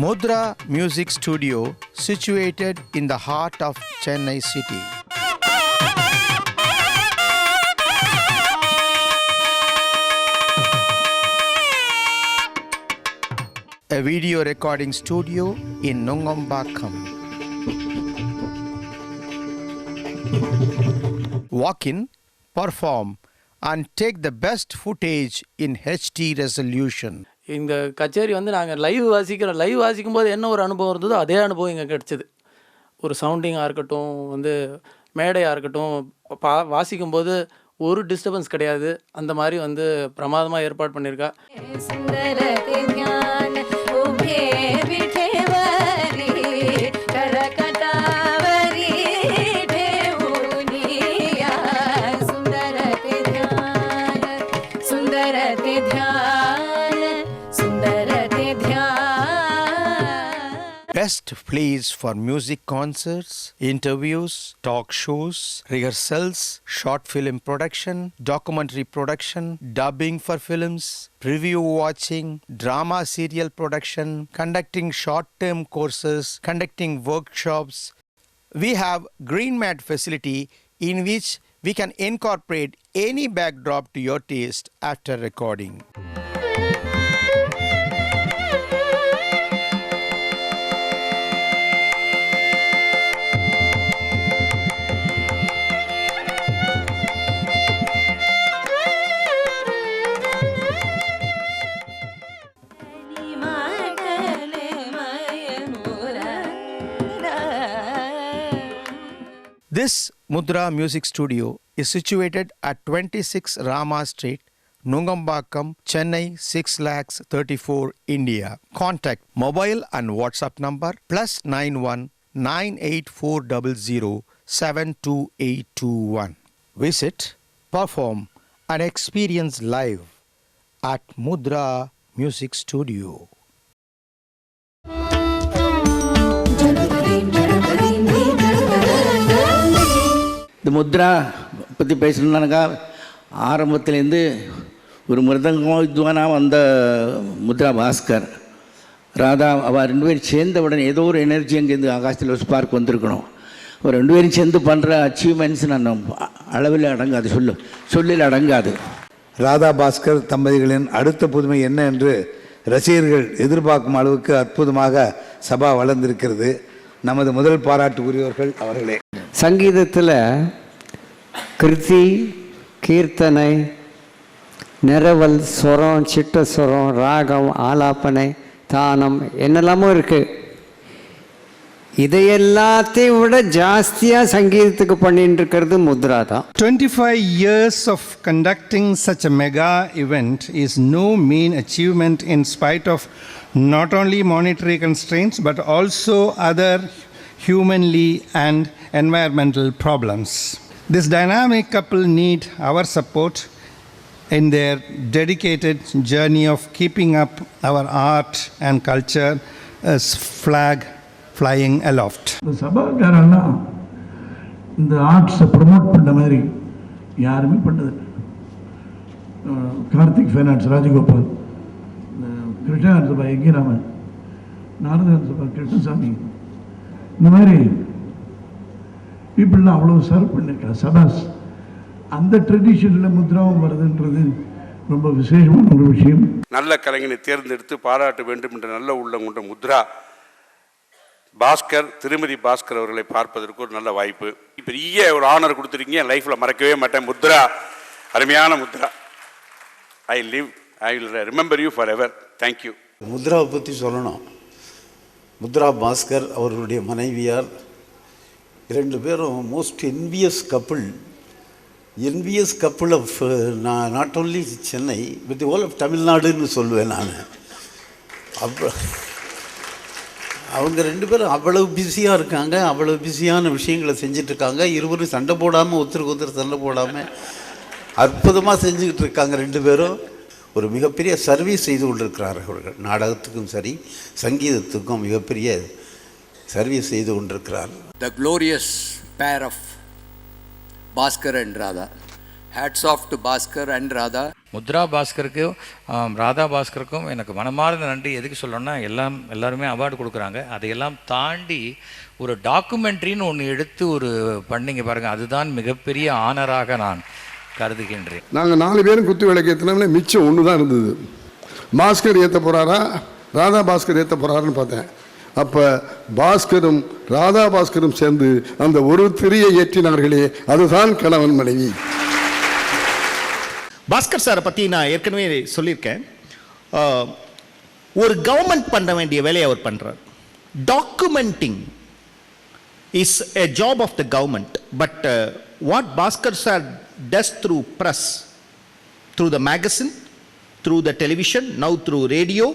Mudra Music Studio, situated in the heart of Chennai city. A video recording studio in Nungambakkam. Walk in, perform, and take the best footage in HD resolution. இந்த கச்சேரி வந்து நாங்கள் live வாசிக்கும் போது என்ன ஒரு அனுபவம் இருந்ததோ அதே அனுபவம் எங்களுக்கு கிடச்சிது. ஒரு சவுண்டிங்காக இருக்கட்டும், வந்து மேடையாக இருக்கட்டும், வாசிக்கும் போது ஒரு டிஸ்டர்பன்ஸ் கிடையாது. அந்த மாதிரி வந்து பிரமாதமாக ஏற்பாடு பண்ணியிருக்கா. Best place for music concerts, interviews, talk shows, rehearsals, short film production, documentary production, dubbing for films, preview watching, drama serial production, conducting short-term courses, conducting workshops. We have green mat facility in which we can incorporate any backdrop to your taste after recording. This Mudra Music Studio is situated at 26 Rama Street, Nungambakkam, Chennai 6,34,000, India. Contact mobile and WhatsApp number +91 98400 72821. Visit, perform and experience live at Mudra Music Studio. இந்த முத்ரா பற்றி பேசணுன்னாக்கா ஆரம்பத்துலேருந்து ஒரு மிருதங்கம் வித்வானாக வந்த முத்ரா பாஸ்கர் ராதா அவள் 2 பேரும் சேர்ந்த உடனே ஏதோ ஒரு எனர்ஜி அங்கேருந்து ஆகாசத்தில் ஒரு ஸ்பார்க் வந்திருக்கணும். ஒரு 2 பேரும் சேர்ந்து பண்ணுற அச்சீவ்மெண்ட்ஸ் நான் அளவில் அடங்காது, சொல்லில் அடங்காது. ராதா பாஸ்கர் தம்பதிகளின் அடுத்த புதுமை என்ன என்று ரசிகர்கள் எதிர்பார்க்கும் அளவுக்கு அற்புதமாக சபா வளர்ந்திருக்கிறது. நமது முதல் பாராட்டுக்குரியவர்கள் அவர்களே. சங்கீதத்தில் கிருதி, கீர்த்தனை, நிரவல், ஸ்வரம், சிட்ட ஸ்வரம், ராகம், ஆலாப்பனை, தானம் என்னெல்லாமோ இருக்குது. இதையெல்லாத்தையும் விட ஜாஸ்தியாக சங்கீதத்துக்கு பண்ணிட்டு இருக்கிறது முத்ரா தான். 25 years of conducting such a mega event is no mean achievement in spite of not only monetary constraints but also other humanly and environmental problems. This dynamic couple need our support in their dedicated journey of keeping up our art and culture as flag flying aloft. இந்த சபாக்காரெல்லாம் இந்த ஆர்ட்ஸை promote பண்ண மாதிரி யாருமே பண்ணதில்லை. Karthik finance Rajagopal, Krishnakanth சபா எங்கிராமன், நாரதன் சபா கிருஷ்ணசாமி, இந்த மாதிரி பீப்புளெலாம் அவ்வளோ serve பண்ணியிருக்கா சபாஸ். அந்த ட்ரெடிஷனில் முத்ராவும் வருதுன்றது ரொம்ப விசேஷமான ஒரு விஷயம். நல்ல கலைஞனை தேர்ந்தெடுத்து பாராட்ட வேண்டும் என்ற நல்ல உள்ளம் கொண்ட முத்ரா பாஸ்கர், திருமதி பாஸ்கர் அவர்களை பார்ப்பதற்கு ஒரு நல்ல வாய்ப்பு. பெரிய ஒரு ஆனர் கொடுத்துருக்கீங்க, என் லைஃப்பில் மறக்கவே மாட்டேன். முத்ரா, அருமையான Mudra. I will remember you forever. Thank you. முத்ராவை பற்றி சொல்லணும். முத்ரா பாஸ்கர் அவர்களுடைய மனைவியார் 2 பேரும் most envious couple of not only Chennai with the whole of தமிழ்நாடுன்னு சொல்லுவேன் நான். அவங்க 2 பேரும் அவ்வளவு பிஸியாக இருக்காங்க, அவ்வளவு பிஸியான விஷயங்களை செஞ்சிட்ருக்காங்க. இருவரும் சண்டை போடாமல், ஒருத்தருக்கு சண்டை போடாமல் அற்புதமாக செஞ்சுக்கிட்டு இருக்காங்க 2 பேரும். ஒரு மிகப்பெரிய சர்வீஸ் செய்து கொண்டிருக்கிறார்கள் அவர்கள். நாடகத்துக்கும் சரி சங்கீதத்துக்கும் மிகப்பெரிய சர்வீஸ் செய்து கொண்டிருக்கிறார். The glorious pair of Bhaskar and Radha hats off to Bhaskar and Radha. Mudra பாஸ்கருக்கும் ராதா பாஸ்கருக்கும் எனக்கு மனமார்ந்த நன்றி. எதுக்கு சொல்லணும்னா எல்லாருமே அவார்டு கொடுக்குறாங்க. அதையெல்லாம் தாண்டி ஒரு டாக்குமெண்ட்ரின்னு ஒன்று எடுத்து ஒரு பண்ணிங்க பாருங்கள், அதுதான் மிகப்பெரிய ஆனராக நான் கருதுகின்றேன். நாங்கள் 4 பேரும் குத்து விளக்கு ஏற்றினோம்னா மிச்சம் ஒன்று தான் இருந்தது. பாஸ்கர் ஏற்ற போகிறாரா ராதா பாஸ்கர் ஏற்ற போகிறாருன்னு பார்த்தேன். அப்போ பாஸ்கரும் ராதா பாஸ்கரும் சேர்ந்து அந்த ஒரு திரியை ஏற்றினார்களே, அதுதான் கணவன் மனைவி. பாஸ்கர் சாரை பற்றி நான் ஏற்கனவே சொல்லியிருக்கேன். ஒரு கவர்மெண்ட் பண்ண வேண்டிய வேலையை அவர் பண்ணுறார். Documenting is a job of the government. But what Bhaskar sir does through press, through the magazine, through the television, now through radio,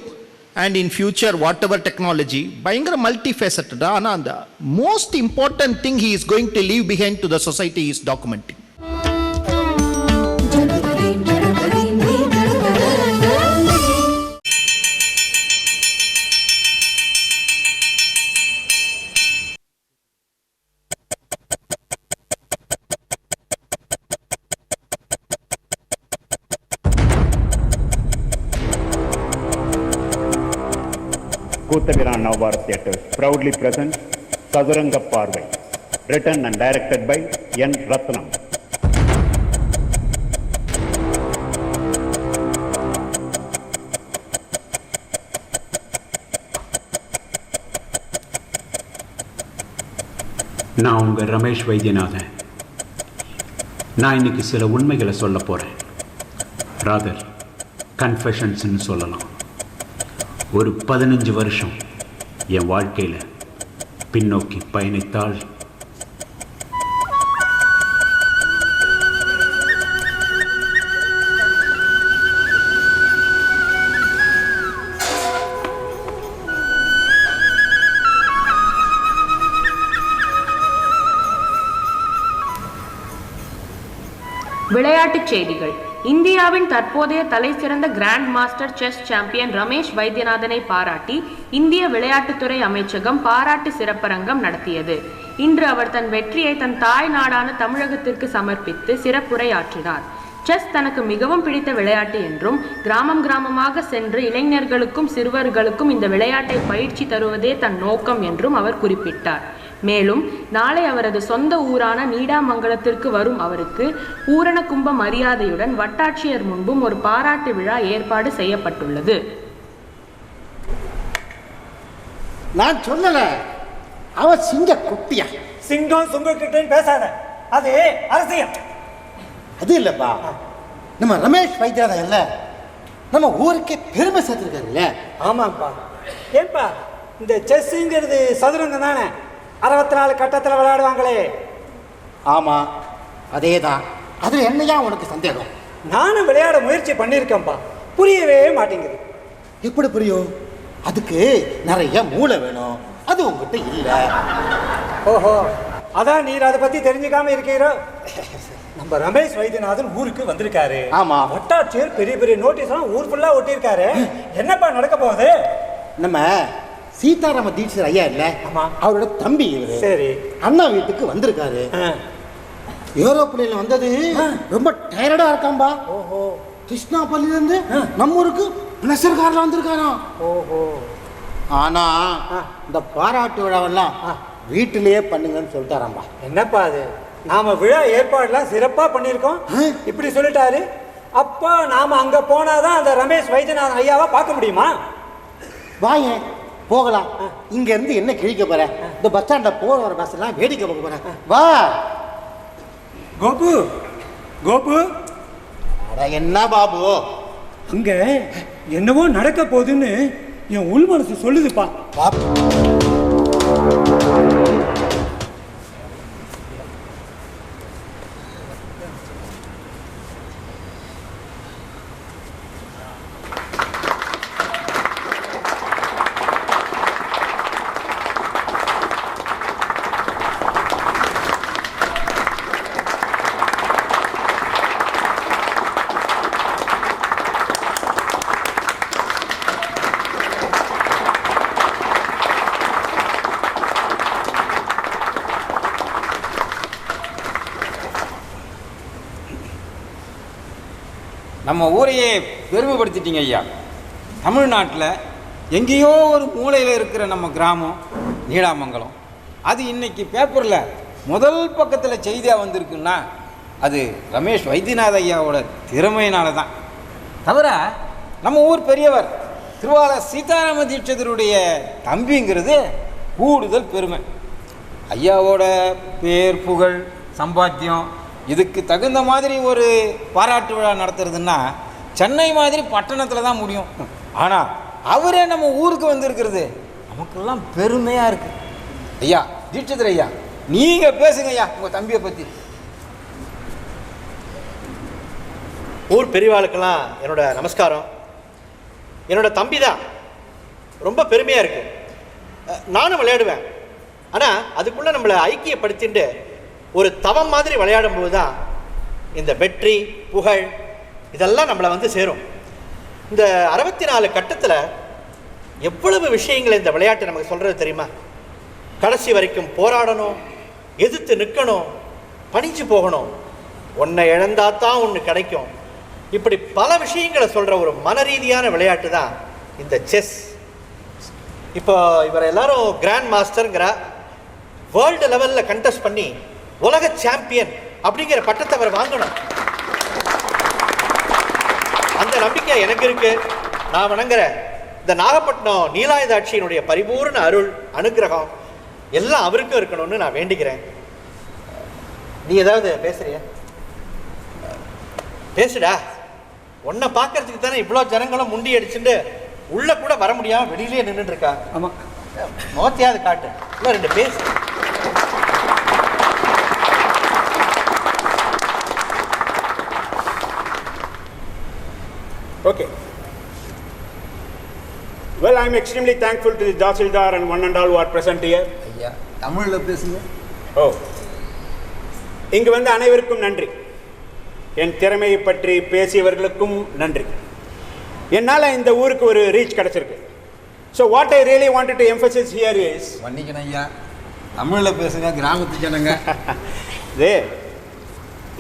and in future whatever technology, பயங்கர multifaceted. ஆனா அந்த most important thing he is going to leave behind to the society is documenting. Koothapiran Navbharat theatres proudly present சதுரங்க பார்வை, written and directed by N. ரத்னம். நான் உங்கள் ரமேஷ் வைத்தியநாதன். நான் இன்னைக்கு சில உண்மைகளை சொல்ல போகிறேன். ராதர் கன்ஃபெஷன்ஸ்னு சொல்லலாம். ஒரு 15 வருஷம் என் வாழ்க்கையில் பின்னோக்கி பயணித்தால் விளையாட்டுச் செய்திகள். இந்தியாவின் தற்போதைய தலைசிறந்த grand master chess champion Ramesh வைத்தியநாதனை பாராட்டி இந்திய விளையாட்டுத்துறை அமைச்சகம் பாராட்டு சிறப்பரங்கம் நடத்தியது. இன்று அவர் தன் வெற்றியை தன் தாய் நாடான தமிழகத்திற்கு சமர்ப்பித்து சிறப்புரையாற்றினார். செஸ் தனக்கு மிகவும் பிடித்த விளையாட்டு என்றும் கிராமம் கிராமமாக சென்று இளைஞர்களுக்கும் சிறுவர்களுக்கும் இந்த விளையாட்டை பயிற்சி தருவதே தன் நோக்கம் என்றும் அவர் குறிப்பிட்டார். மேலும் நாளை அவரது சொந்த ஊரான நீடாமங்கலத்திற்கு வரும் அவருக்கு பூரண கும்ப மரியாதையுடன் வட்டாட்சியர் முன்பும் ஒரு பாராட்டு விழா ஏற்பாடு செய்யப்பட்டுள்ளது. நான் சொல்லல, அவ சிங்க குட்டியா. சிங்கம் சுங்கக்கிட்ட பேசாத, அது அரசியம். அது இல்லப்பா, நம்ம ரமேஷ் வைத்தியநாதன் இல்ல, நம்ம ஊருக்கே பெருமை சேர்த்திருக்காருல்ல. ஆமாப்பா. ஏன்பா இந்த செஸ்ஸுங்கிறது சதுரங்கம் தானே, 64 கட்டத்தில் விளையாடுவாங்களே. ஆமாம், அதே தான். அதில் என்னையா உனக்கு சந்தேகம்? நானும் விளையாட முயற்சி பண்ணியிருக்கேன்ப்பா, புரியவே மாட்டேங்குது. எப்படி புரியும்? அதுக்கு நிறைய மூளை வேணும், அது உங்ககிட்ட இல்லை. ஓஹோ, அதான் நீர் அதை பற்றி தெரிஞ்சுக்காம இருக்கிறோ. நம்ம ரமேஷ் வைத்தியநாதன் ஊருக்கு வந்திருக்காரு. ஆமாம், வட்டாட்சியர் பெரிய பெரிய நோட்டீஸ்லாம் ஊர் ஃபுல்லாக ஒட்டியிருக்காரு. என்னப்பா நடக்க போகுது? நம்ம சீதாராம தீட்சிதர் ஐயா இல்ல, அவரோட தம்பி இவரு. சரி, அண்ணா வீட்டுக்கு வந்திருக்காரு. ஏரோப்ளேன்ல வந்தது ரொம்ப டயர்டா இருக்காம்பா. ஓஹோ, கிருஷ்ணாபள்ளியில இருந்து நம்ம ஊருக்கு பிளஸர் கார்ல வந்திருக்காராம். ஓஹோ, ஆனா இந்த பாராட்டு விழாவெல்லாம் வீட்டிலேயே பண்ணுங்கன்னு சொல்லிட்டாராம்பா. என்னப்பா அது, நாம விழா ஏற்பாடுலாம் சிறப்பா பண்ணியிருக்கோம், இப்படி சொல்லிட்டாரு. அப்போ நாம அங்க போனாதான் அந்த ரமேஷ் வைத்தியநாதன் ஐயாவை பார்க்க முடியுமா? வாங்க போகலாம். இங்க இருந்து என்ன கிழிக்க போற? இந்த பஸ் ஸ்டாண்ட போற வர பஸ் எல்லாம் வேடிக்கை பார்க்க போறேன். வா கோபு. கோபு, என்ன பாபு, அங்க என்னவோ நடக்க போகுதுன்னு என் உள் மனசு சொல்லுதுப்பா. நம்ம ஊரையே பெருமைப்படுத்திட்டீங்க ஐயா. தமிழ்நாட்டில் எங்கேயோ ஒரு மூலையில் இருக்கிற நம்ம கிராமம் நீடாமங்கலம், அது இன்னைக்கு பேப்பரில் முதல் பக்கத்தில் செய்தியாக வந்திருக்குன்னா அது ரமேஷ் வைத்தியநாத ஐயாவோட திறமையினால தான். தவிர நம்ம ஊர் பெரியவர் திருவாளர் சீதாராம தீட்சிதருடைய தம்பிங்கிறது கூடுதல் பெருமை. ஐயாவோட பேர் புகழ் சம்பாத்தியம் இதுக்கு தகுந்த மாதிரி ஒரு பாராட்டு விழா நடத்துறதுன்னா சென்னை மாதிரி பட்டணத்தில் தான் முடியும். ஆனால் அவரே நம்ம ஊருக்கு வந்திருக்கிறது நமக்கெல்லாம் பெருமையாக இருக்குது. ஐயா தீட்சிதர் ஐயா, நீங்கள் பேசுங்க ஐயா உங்கள் தம்பியை பற்றி. ஊர் பெரியவாளுக்கெல்லாம் என்னோட நமஸ்காரம். என்னோட தம்பி தான், ரொம்ப பெருமையாக இருக்குது. நானும் விளையாடுவேன், ஆனால் அதுக்குள்ளே நம்மளை ஐக்கியப்படுத்திட்டு ஒரு தவம் மாதிரி விளையாடும்போது தான் இந்த வெற்றி புகழ் இதெல்லாம் நம்மளை வந்து சேரும். இந்த 64 கட்டத்தில் எவ்வளவு விஷயங்களை இந்த விளையாட்டு நமக்கு சொல்கிறது தெரியுமா? கடைசி வரைக்கும் போராடணும், எதிர்த்து நிற்கணும், பணிஞ்சு போகணும், ஒன்றை இழந்தாதான் ஒன்று கிடைக்கும். இப்படி பல விஷயங்களை சொல்கிற ஒரு மன ரீதியான விளையாட்டு தான் இந்த செஸ். இப்போ இவர் எல்லாரும் கிராண்ட் மாஸ்டருங்கிற வேர்ல்டு லெவலில் கண்டெஸ்ட் பண்ணி உலக சாம்பியன் அப்படிங்கிற பட்டத்தை அவர் வாங்கணும். அந்த நம்பிக்கை எனக்கு இருக்கு. நான் வணங்குற இந்த நாகப்பட்டினம் நீலாயுதாட்சியினுடைய பரிபூர்ண அருள் அனுகிரகம் எல்லாம் அவருக்கும் இருக்கணும்னு நான் வேண்டிக்கிறேன். நீ ஏதாவது பேசுறியா? பேசுடா. உன்னை பார்க்கறதுக்கு தானே இவ்வளோ ஜனங்களும் முண்டி அடிச்சுட்டு உள்ள கூட வர முடியாமல் வெளியிலே நின்றுட்டு இருக்கா. ஆமாம், முகத்தையாவது காட்டு. இல்லை 2 பேசு. Okay. Well, I am extremely thankful to the Tahsildar and one and all who are present here. ஐயா தமிழில் பேசுங்க. ஓ, இங்கு வந்த அனைவருக்கும் நன்றி. என் திறமையை பற்றி பேசியவர்களுக்கும் நன்றி. என்னால் இந்த ஊருக்கு ஒரு ரீச் கிடச்சிருக்கு. So what I really wanted to emphasise here is, மன்னிக்கணும் ஐயா தமிழில் பேசுங்க, கிராமத்து ஜனங்க. இது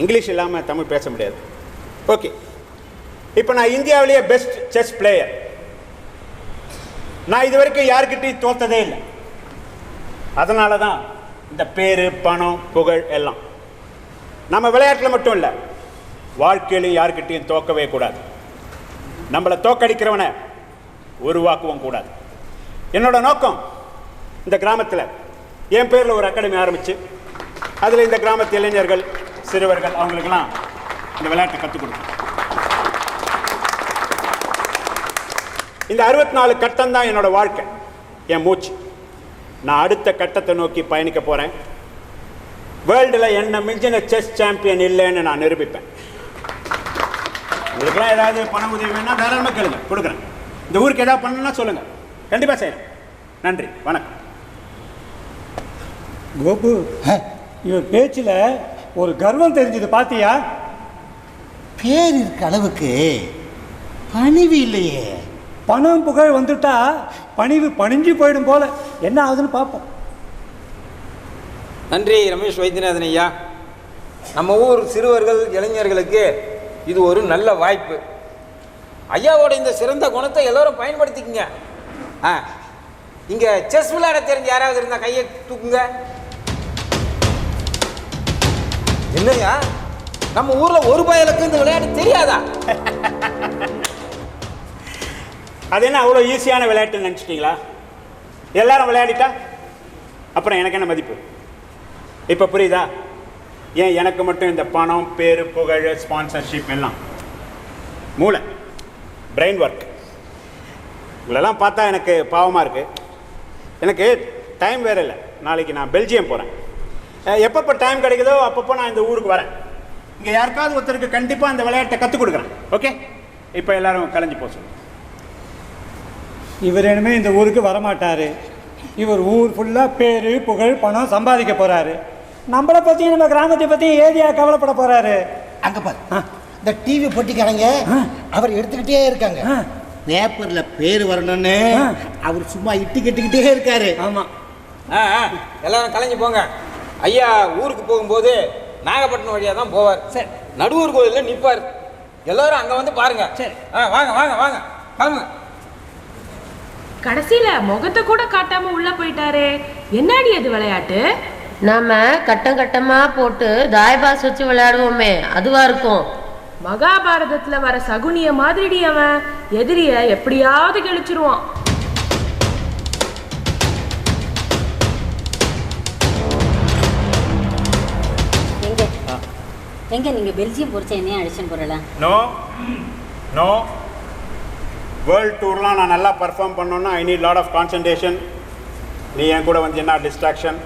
இங்கிலீஷ் இல்லாமல் தமிழ் பேச முடியாது. ஓகே, இப்போ நான் இந்தியாவிலேயே பெஸ்ட் செஸ் பிளேயர். நான் இது வரைக்கும் யாருக்கிட்டையும் தோற்றதே இல்லை. அதனால தான் இந்த பேர் பணம் புகழ் எல்லாம். நம்ம விளையாட்டில் மட்டும் இல்லை, வாழ்க்கையிலையும் யாருக்கிட்டையும் தோக்கவே கூடாது. நம்மளை தோக்கடிக்கிறவனை உருவாக்கவும் கூடாது. என்னோட நோக்கம் இந்த கிராமத்தில் என் பேரில் ஒரு அகாடமி ஆரம்பித்து அதில் இந்த கிராமத்து இளைஞர்கள் சிறுவர்கள் அவங்களுக்கெல்லாம் இந்த விளையாட்டை கற்றுக் கொடுக்கும். இந்த 64 கட்டம் தான் என்னோட வாழ்க்கை, என் மூச்சு. நான் அடுத்த கட்டத்தை நோக்கி பயணிக்க போகிறேன். வேர்ல்டில் என்ன மிஞ்சின செஸ் சாம்பியன் இல்லைன்னு நான் நிரூபிப்பேன். உங்களுக்குலாம் ஏதாவது பண உதவி வேணா தாராளமாக கேளுங்க, கொடுக்குறேன். இந்த ஊருக்கு ஏதாவது பண்ணணும்னா சொல்லுங்கள், கண்டிப்பாக செய்யறேன். நன்றி, வணக்கம். கோபு, இவர் பேச்சில் ஒரு கர்வம் தெரிஞ்சது பாத்தியா? பேர் இருக்க அளவுக்கு பணிவு இல்லையே. பணம் புகழ் வந்துட்டா பணிவு பணிஞ்சு போயிடும் போல. என்ன ஆகுதுன்னு பார்ப்போம். நன்றி ரமேஷ் வைத்தியநாதன் ஐயா. நம்ம ஊர் சிறுவர்கள் இளைஞர்களுக்கு இது ஒரு நல்ல வாய்ப்பு. ஐயாவோட இந்த சிறந்த குணத்தை எல்லோரும் பயன்படுத்திக்கங்க. இங்கே செஸ் விளையாட தெரிஞ்ச யாராவது இருந்தால் கையை தூக்குங்க. என்னையா நம்ம ஊரில் ஒரு பயலுக்கு இந்த விளையாட்டு தெரியாதா? அது என்ன அவ்வளோ ஈஸியான விளையாட்டுன்னு நினச்சிட்டிங்களா? எல்லாரும் விளையாடிட்டா அப்புறம் எனக்கு என்ன மதிப்பு? இப்போ புரியுதா ஏன் எனக்கு மட்டும் இந்த பணம் பேர் புகழ் ஸ்பான்சர்ஷிப் எல்லாம்? மூளை, பிரெயின் ஒர்க். இவ்வளோலாம் பார்த்தா எனக்கு பாவமாக இருக்குது. எனக்கு டைம் வேறு இல்லை. நாளைக்கு நான் பெல்ஜியம் போகிறேன். எப்பப்போ டைம் கிடைக்குதோ அப்பப்போ நான் இந்த ஊருக்கு வரேன். இங்கே யாருக்காவது ஒருத்தருக்கு கண்டிப்பாக அந்த விளையாட்டை கற்றுக் கொடுக்குறேன். ஓகே, இப்போ எல்லாரும் கலைஞ்சு போக சொல்லுங்கள். இவர் இனிமே இந்த ஊருக்கு வரமாட்டார். இவர் ஊர் ஃபுல்லாக பேர் புகழ் பணம் சம்பாதிக்க போகிறாரு. நம்மளை பற்றியும் நம்ம கிராமத்தை பற்றியும் ஏதியா கவலைப்பட போகிறாரு. அங்கே பாரு, இந்த டிவி போட்டிக்காரங்க அவர் எடுத்துக்கிட்டே இருக்காங்க. பேப்பரில் பேர் வரணும்னு அவர் சும்மா இட்டு கட்டிக்கிட்டே இருக்காரு. ஆமாம், எல்லாரும் கலைஞ்சு போங்க. ஐயா ஊருக்கு போகும்போது நாகப்பட்டினம் வழியாக தான் போவார். சரி, நடுவூர் கோயிலில் நிற்பார். எல்லாரும் அங்க வந்து பாருங்க. சரி வாங்க வாங்க வாங்க வாங்க. கடைசியில முகத்தை கூட காட்டாம உள்ள போயிட்டாரே, என்னடி அது விளையாட்டு? நாம கட்டம் கட்டமா போட்டு தாய்பாஸ் வச்சு விளையாடுவோமே, அதுவா இருக்கும். மகாபாரதத்துல வர சகுனிய மாதிரிடி அவன், எதிரிய எப்படியாவது கழிச்சிருவான். எங்க நீங்க பெல்ஜியம் பொறிச்ச என்னையும் அடிச்சுன்னு போறல? நோ நோ, வேர்ல்ட் டூர்லாம் நான் நல்லா பர்ஃபார்ம் பண்ணோன்னா I need lot of concentration. நீ என் கூட வந்து என்ன டிஸ்ட்ராக்ஷன்?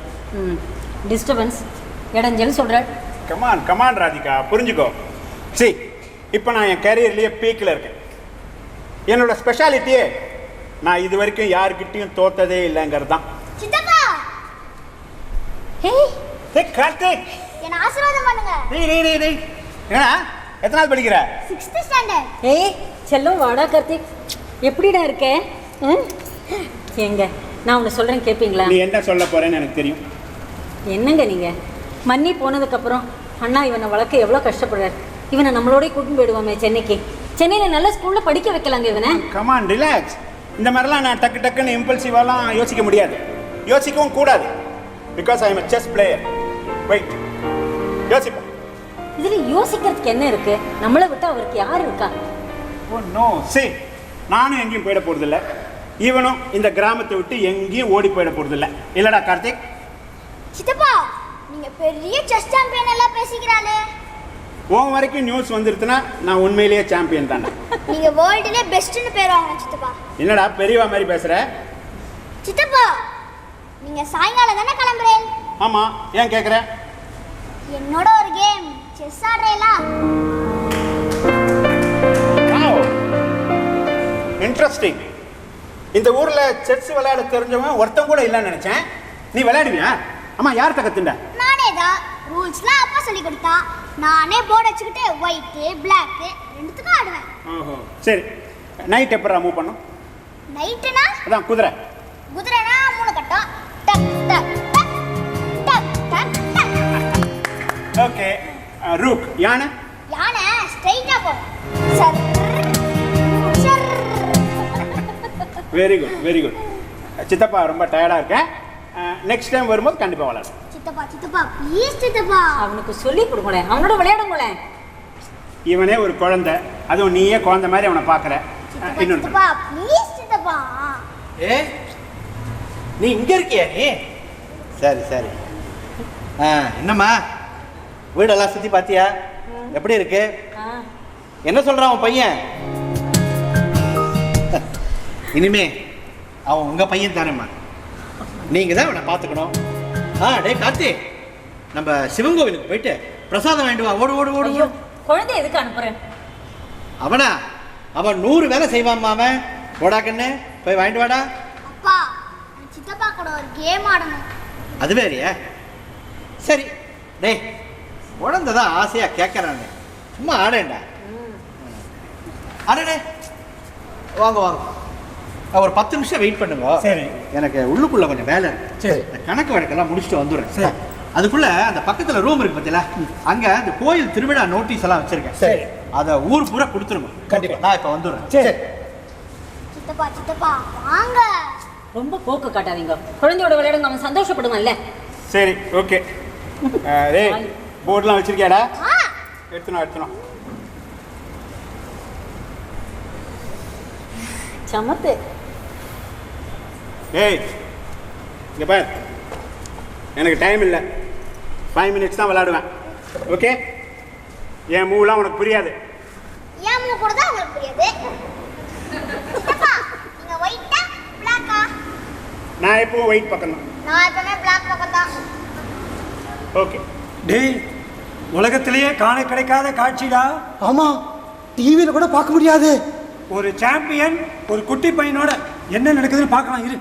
டிஸ்டர்பன்ஸ் இடைஞ்சல் சொல்ற. கமான் கமான் ராதிகா, புரிஞ்சுக்கோ. சி, இப்போ நான் என் கேரியர்லேயே பீக்கில் இருக்கேன். என்னோட ஸ்பெஷாலிட்டியே நான் இது வரைக்கும் யாருக்கிட்டையும் தோத்ததே இல்லைங்கிறது தான். சித்தப்பா, ஹே கார்த்திக், என்ன ஆசீர்வாதம் பண்ணுங்க. டேய் என்னடா, எத்தனாவது படிக்கிற? 6th standard. ஏய் செல்லம், வாடா கார்த்திக், எப்படிடா இருக்க? எங்க நான் உன்னை சொல்றேன் கேட்பீங்களா? நீ என்ன சொல்ல போறேன்னு எனக்கு தெரியும். என்னங்க நீங்க மன்னி போனதுக்கப்புறம் அண்ணா இவனை வளர்க்க எவ்வளோ கஷ்டப்படுறாரு. இவனை நம்மளோடய கூட்டின்னு போயிடுவோமே சென்னைக்கு. சென்னையில் நல்ல ஸ்கூலில் படிக்க வைக்கலாங்க இவனை. Come on relax. இந்த மாதிரிலாம் நான் டக்குன்னு இம்பல்சிவாலாம் யோசிக்க முடியாது, யோசிக்கவும் கூடாது. Because I am a chess player. வெயிட், யோசிப்பேன். இதில் யோசிக்கிறதுக்கு என்ன இருக்கு? நம்மளை விட்டு அவருக்கு யார் இருக்கா? ஓ நோ, சரி, நானும் எங்கேயும் போயிட போகிறதில்ல, இவனும் இந்த கிராமத்தை விட்டு எங்கேயும் ஓடி போயிட போகிறதில்ல. இல்லடா கார்த்திக்? சித்தப்பா, நீங்க பெரிய செஸ் சாம்பியன் எல்லாம் பேசிக்கிறாளே. உன் வரைக்கும் நியூஸ் வந்துருச்சுன்னா நான் உண்மையிலேயே சாம்பியன் தானே. நீங்க வேர்ல்டுலே பெஸ்ட்னு பேர் வாங்க சித்தப்பா. என்னடா பெரியவா மாதிரி பேசுற? சித்தப்பா, நீங்க சாயங்காலம் தானே கிளம்புறேன்? ஆமா, ஏன் கேக்குற? என்னோட ஒரு கேம் செஸ் ஆடுறேலா? இன்ட்ரெஸ்டிங். இந்த ஊர்ல செஸ் விளையாட தெரிஞ்சவன் ஒருத்தன் கூட இல்லைன்னு நினைச்சேன். நீ விளையாடுவியா? ஆமா, யார்கிட்ட கத்துண்ட? நானே தான். ரூல்ஸ்லாம் அப்பா சொல்லி கொடுத்தா, நானே போர்டு வச்சுக்கிட்டு ஒயிட் பிளாக் ரெண்டுத்துக்கும் ஆடுவேன். ஓஹோ, சரி. நைட் எப்படா மூவ் பண்ணும்? நைட்னா அதான் குதிரை. குதிரைனா 3 கட்டம். டக் டக் டக் டக் டக் டக். ஓகே. ரூக், யானை? யானை ஸ்ட்ரைட்டா போகும். Sir sir. Very good very good. சித்தப்பா ரொம்ப டயர்டா இருக்கேன். நெக்ஸ்ட் டைம் வரும்போது கண்டிப்பா விளையாடு. சித்தப்பா சித்தப்பா ப்ளீஸ் சித்தப்பா. அவனுக்கு சொல்லி கொடுங்களேன், அவனோட விளையாடுங்களேன். இவனே ஒரு குழந்தை, அதுவும் நீயே குழந்தை மாதிரி அவனை பார்க்குற. இன்னொன்று சித்தப்பா ப்ளீஸ் சித்தப்பா. நீ இங்கே இருக்கியா நீ? சரி சரி. என்னம்மா வீடெல்லாம் சுற்றி பார்த்தியா? எப்படி இருக்கு? என்ன சொல்கிறான் அவன் பையன்? இனிமே அவன் உங்கள் பையன் தானேம்மா, நீங்கள் தான் அவனை பார்த்துக்கணும். டே கார்த்தி, நம்ம சிவன் கோவிலுக்கு போயிட்டு பிரசாதம் வாங்கிட்டு வா. ஓடு ஓடு ஓடு. குழந்தை எதுக்கு அனுப்புறேன்? அவனா? அவன் 100 வேலை செய்வான்மா அவன். போடா கண்ணு, போய் வாங்கிட்டு வாடா. அப்பா, சித்தப்பா கூட ஒரு கேம் ஆடணும். அது வேறையா? சரி டேய், குழந்தை தான் ஆசையாக கேட்குறாங்க, சும்மா ஆடேண்டா. ஆடே, வாங்க வாங்க. ஒரு 10 நிமிஷம் வெயிட் பண்ணுங்க. சரி, எனக்கு உள்ளுக்குள்ள கொஞ்சம் வேலை. சரி, கணக்கு வழக்கெல்லாம் முடிச்சுட்டு வந்துடுறேன். சரி, அதுக்குள்ள அந்த பக்கத்தில் ரூம் இருக்கு பார்த்தீங்களா, அங்கே அந்த கோயில் திருவிழா நோட்டீஸ் எல்லாம் வச்சிருக்கேன். சரி, அதை ஊர் பூரா கொடுத்துருங்க. கண்டிப்பாக நான் இப்போ வந்துடுறேன். சரி சித்தப்பா சித்தப்பா வாங்க. ரொம்ப போக்கு காட்டாதீங்க, குழந்தையோட விளையாடுங்க, அவன் சந்தோஷப்படுவான்ல. சரி ஓகே. டேய், போர்டெலாம் வச்சிருக்கியாடா? எடுத்துனோம். சமத்து. ஏய், இங்கே பார், எனக்கு டைம் இல்லை, 5 minutes தான் விளையாடுவேன். ஓகே? என் மூவ்லாம் உனக்கு புரியாது. என் மூவ் கூட தான் உங்களுக்கு புரியாது. சித்தப்பா, நீங்க ஒயிட்டா பிளாக்கா? நான் எப்பவும் ஒயிட் பக்கம் தான். நான் எப்பவுமே பிளாக் பக்கம் தான். ஓகே. டேய், உலகத்திலேயே காண கிடைக்காத காட்சிடா. ஆமா, டிவியில் கூட பார்க்க முடியாது. ஒரு சாம்பியன் ஒரு குட்டி பையனோட என்ன நடக்குதுன்னு பார்க்கலாம் இரு.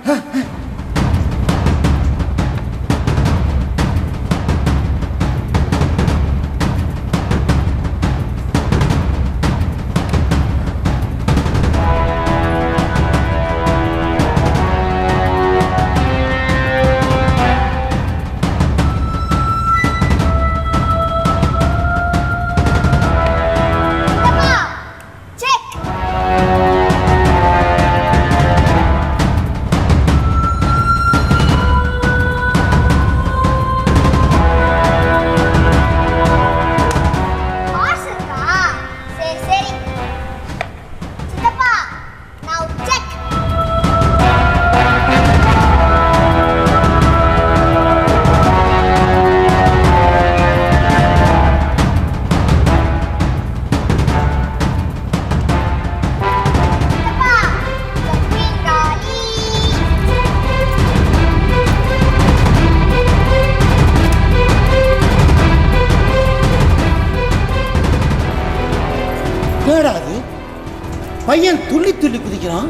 பையன் துள்ளி துள்ளி குதிக்கிறான்.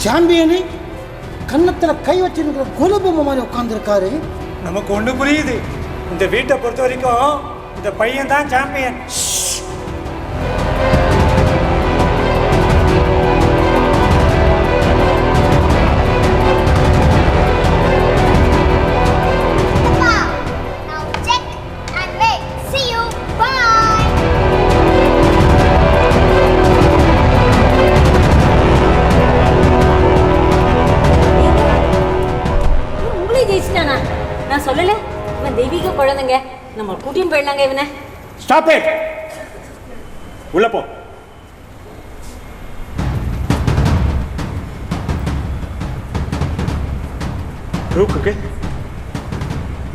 சாம்பியனு கன்னத்தில் கை வச்சிருக்கிற கோலபொம்மை மாதிரி உட்காந்துருக்காரு. நமக்கு ஒன்று புரியுது, இந்த வீட்டை பொறுத்த வரைக்கும் இந்த பையன் தான் சாம்பியன். நான் சொல்லல, இவன் தெய்வீக குழந்தைங்க, நம்ம கூட்டியும் போயிடலாங்க இவனை. Stop it. உள்ள போ. ரூக்குக்கு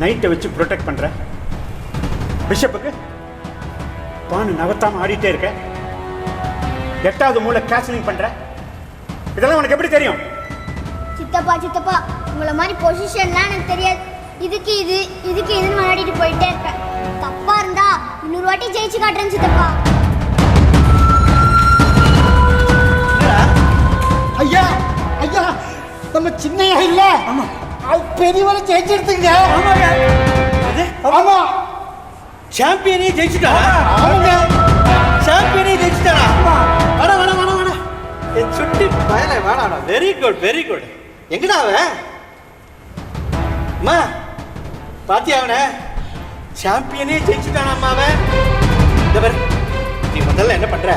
நைட்டை வச்சு ப்ரொடெக்ட் பண்ற, பிஷப்புக்கு பானு நகர்த்தாம ஆடிட்டே இருக்க, 8வது மூளை கேன்சலிங் பண்ற. இதெல்லாம் உனக்கு எப்படி தெரியும்? சித்தப்பா சித்தப்பா, உங்களை மாதிரி பொசிஷன்லாம் எனக்கு தெரியாது. இதுக்கு இதுன்னு விளையாடிட்டு போயிட்டே இருப்பேன். தப்பா இருந்தா இன்னொரு வாட்டி ஜெயிச்சு காட்டுறேன் சித்தப்பா. ஐயா ஐயா, நம்ம சின்னையா இல்ல, பெரியவரை ஜெயிச்சிருத்துங்க. ஆமா, சாம்பியனே ஜெயிச்சுட்டாரா? ஆமாங்க, சாம்பியனே ஜெயிச்சுட்டாரா? வாடா வாடா வாடா வாடா, என் சுட்டி பயல வாடா. Very good very good. எங்கடா அவன்? அம்மா பாத்தியா, அவனை சாம்பியனே ஜெயிச்சுட்டானா அவன்? இந்த பேர் நீ முதல்ல என்ன பண்ற,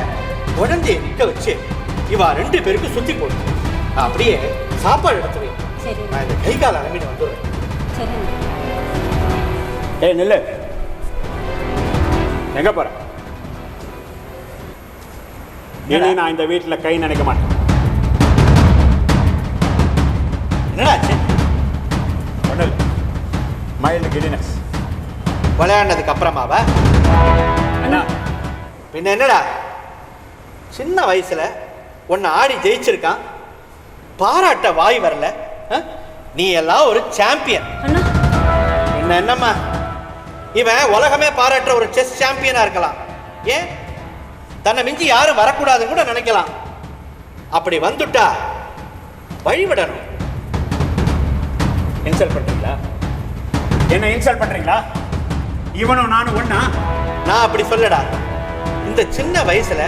உடஞ்சே நிக்க வச்சு இவா 2 பேருக்கும் சுத்தி போடு. அப்படியே சாப்பாடு எடுத்து வை. நான் இந்த கை கால அலம்பிட்டு வந்துடுறேன். ஏய் நில்லு, எங்க போற? இனி நான் இந்த வீட்டுல கை நினைக்க மாட்டேன். என்னடாச்சு? ஒண்ணு இல்லை, மைல்டு கிடினஸ். விளையாடினதுக்கு அப்புறமாவா? பின்ன என்னடா, சின்ன வயசுல உன்னை ஆடி ஜெயிச்சிருக்கான், பாராட்ட வாய் வரல. நீ எல்லாம் ஒரு சாம்பியன். என்னம்மா, இவன் உலகமே பாராட்டுற ஒரு செஸ் சாம்பியனா இருக்கலாம். ஏன் தன்னை மிஞ்சி யாரும் வரக்கூடாதுன்னு கூட நினைக்கலாம். அப்படி வந்துட்டா வழிவிடணும். இன்சல்ட் பண்றீங்களா? என்ன இன்சல்ட் பண்றீங்களா? இவனும் நானும் ஒண்ணா? நான் அப்படி சொல்லடா. இந்த சின்ன வயசுல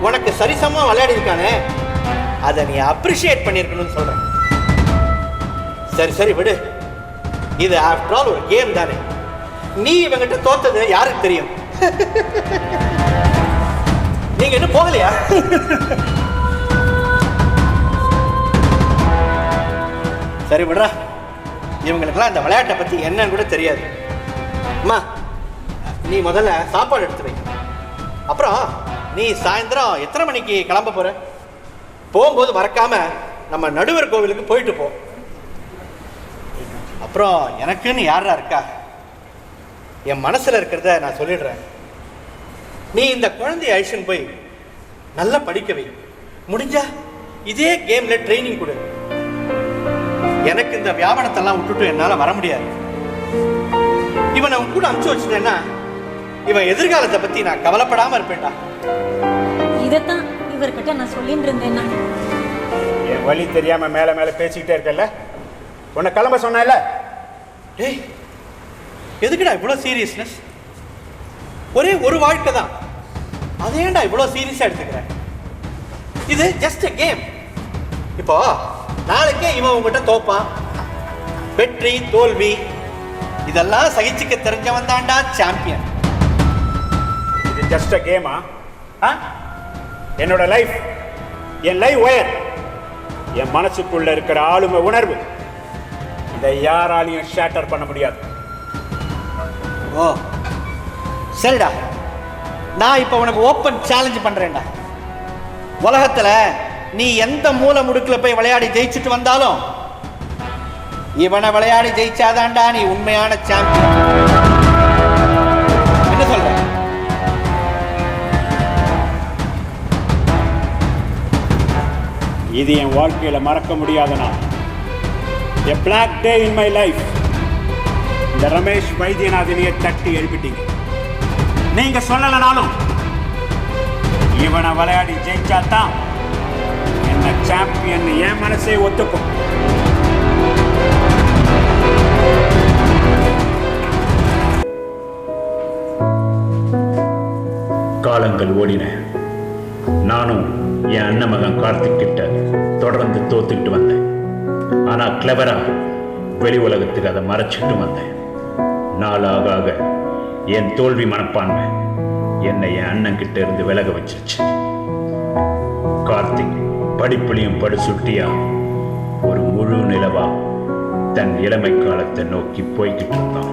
உனக்கு சரிசமா விளையாடி இருக்கானே, அதை நீ அப்ரிஷியேட் பண்ணிருக்கணும்னு சொல்றேன். சரி சரி விடு, இது ஆஃப்டர் ஆல் ஒரு கேம் தானே. நீ இவங்கிட்ட தோத்தது யாருக்கு தெரியும்? நீங்க இன்னும் போகலையா? சரி விடுறா, இவங்களுக்கெல்லாம் இந்த விளையாட்டை பத்தி என்னன்னு கூட தெரியாது. அம்மா நீ முதல்ல சாப்பாடு எடுத்து வை. அப்புறம் நீ சாயந்தரம் எத்தனை மணிக்கு கிளம்ப போற? போகும்போது மறக்காம நம்ம நடுவர் கோவிலுக்கு போயிட்டு போ. அப்புறம் எனக்குன்னு யாரா இருக்கா, என் மனசுல இருக்கிறத நான் சொல்லிடுறேன். நீ இந்த குழந்தைய அழிச்சுன்னு போய் நல்லா படிக்க வை. முடிஞ்சா இதே கேம்ல ட்ரைனிங் கொடு. எனக்கு இந்த வியாபாரத்தெல்லாம் விட்டுட்டு என்னால வர முடியாது. இவனை உன் கூட அனுப்பிச்சு வச்சுட்டேன்னா இவன் எதிர்காலத்தை பத்தி நான் கவலைப்படாம இருப்பேன்டா. இதைத்தான் இவர்கிட்ட நான் சொல்லிட்டு இருந்தேன். நான் என் வழி தெரியாம மேல மேல பேசிக்கிட்டே இருக்கல, உன்னை கிளம்ப சொன்னல. டேய் எதுக்குடா இவ்வளவு சீரியஸ்னஸ்? ஒரே ஒரு வாழ்க்கை தான், அதேண்டா இவ்வளவு சீரியஸா எடுத்துக்கிறேன். இது ஜஸ்ட் a கேம். இப்போ நாளைக்கே இவன் உங்ககிட்ட தோப்பான். வெற்றி தோல்வி இதெல்லாம் சகிச்சுக்க தெரிஞ்சவன் தான்டா சாம்பியன். இது ஜஸ்ட் a கேமா? என்னோட லைஃப், என் லைஃப் ஒயர், என் மனசுக்குள்ள இருக்கிற ஆளுமை உணர்வு, இதை யாராலையும் ஷேட்டர் பண்ண முடியாது. ஓ சரிடா, நான் இப்போ உனக்கு ஓப்பன் சேலஞ்ச் பண்றேன்டா. உலகத்துல நீ எந்த மூலை முடுக்குல போய் விளையாடி ஜெயிச்சுட்டு வந்தாலும் இவனை விளையாடி ஜெயிச்சாதான்டா நீ உண்மையான சாம்பியன். என்ன சொல்ற? இது என் வாழ்க்கையில மறக்க முடியாத நாள். A black day in my life. இந்த ரமேஷ் வைத்தியநாதனையே தட்டி எழுப்பிட்டீங்க. நீங்க சொல்லலனாலும் இவனை விளையாடி ஜெயிச்சாதான் உன்னை சாம்பியன் என் மனசே ஒத்துக்கும். காலங்கள் ஓடின. நானும் என் அண்ணன் மகன் கார்த்திக் கிட்ட தொடர்ந்து தோத்துக்கிட்டு வந்தேன். ஆனால் கிளவரா வெளி உலகத்துக்கு அதை மறைச்சிட்டு வந்தேன். நாளாக ஆக என் தோல்வி மனப்பான்மை என்னை என் அண்ணன் கிட்ட இருந்து விலக வச்சிருச்சு. கார்த்திக் படிப்புலையும் படுசுட்டியா ஒரு முழு நிலவா தன் இளமை காலத்தை நோக்கி போய்கிட்டு இருந்தான்.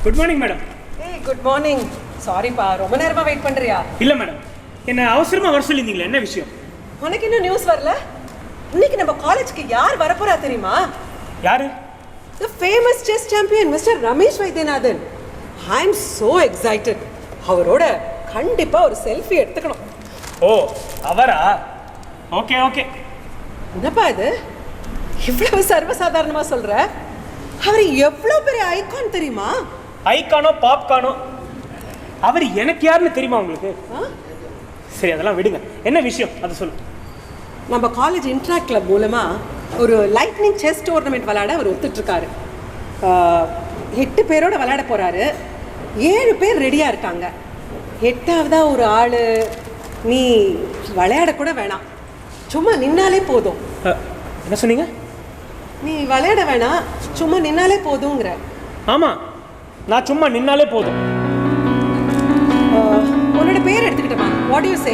Good morning madam. ஏய் குட் மார்னிங். சாரிப்பா, ரொம்ப நேரமா வெயிட் பண்றியா? இல்ல மேடம், என்ன அவசரமா வர சொல்லியிருந்தீங்களா? என்ன விஷயம்? உனக்கு இன்னும் நியூஸ் வரல? இன்னைக்கு நம்ம காலேஜ்க்கு யார் வரப்போறா தெரியுமா? யாரு? The famous chess champion Mr. Ramesh Vaidyanathan. I am so excited. அவரோட கண்டிப்பா ஒரு செல்ஃபி எடுத்துக்கணும். ஓ அவரா? Okay okay. என்னப்பா இது இவ்வளவு சர்வசாதாரணமா சொல்ற? அவர் எவ்வளவு பெரிய ஐகான் தெரியுமா? ஐகானோ பாப்கானோ, அவர் எனக்கு யாருன்னு தெரியுமா உங்களுக்கு? சரி அதெல்லாம் விடுங்க, என்ன விஷயம் அதை சொல்லு. நம்ம காலேஜ் இன்ட்ராக்ட் கிளப் மூலமா ஒரு லைட்னிங் செஸ் டோர்னமெண்ட் விளையாட அவர் ஒத்துட்டு இருக்காரு. 8 பேரோட விளையாட போறாரு. 7 பேர் ரெடியா இருக்காங்க. 8ஆவதா ஒரு ஆளு நீ விளையாட கூட வேணாம், சும்மா நின்னாலே போதும். என்ன சொன்னீங்க? நீ விளையாட வேணாம், சும்மா நின்னாலே போதுங்கிற. ஆமா, நான் சும்மா நின்னாலே போதும். உன்னோட பேர் எடுத்துக்கிட்டமா? What you say?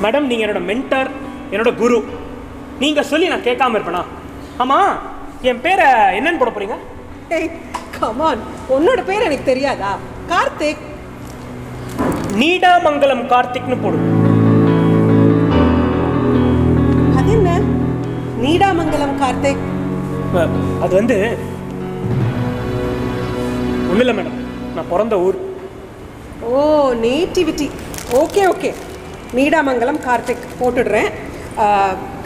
மேடம், நீங்க என்னோட மென்டர், என்னோட குரு. நீங்க சொல்லி நான் கேட்காம இருப்பேனா? ஆமா, என் பேரை என்னன்னு போட போறீங்க? ஏய் கம் ஆன், உன்னோட பேர் எனக்கு தெரியாதா? கார்த்திக். நீடாமங்கலம் கார்த்திக்னு போடு. அது என்ன நீடாமங்கலம் கார்த்திக்? அது வந்து ஒன்றும் இல்லை மேடம், நான் பிறந்த ஊர். Oh nativity. Okay okay, Needamangalam Karthik போட்டுடுறேன்.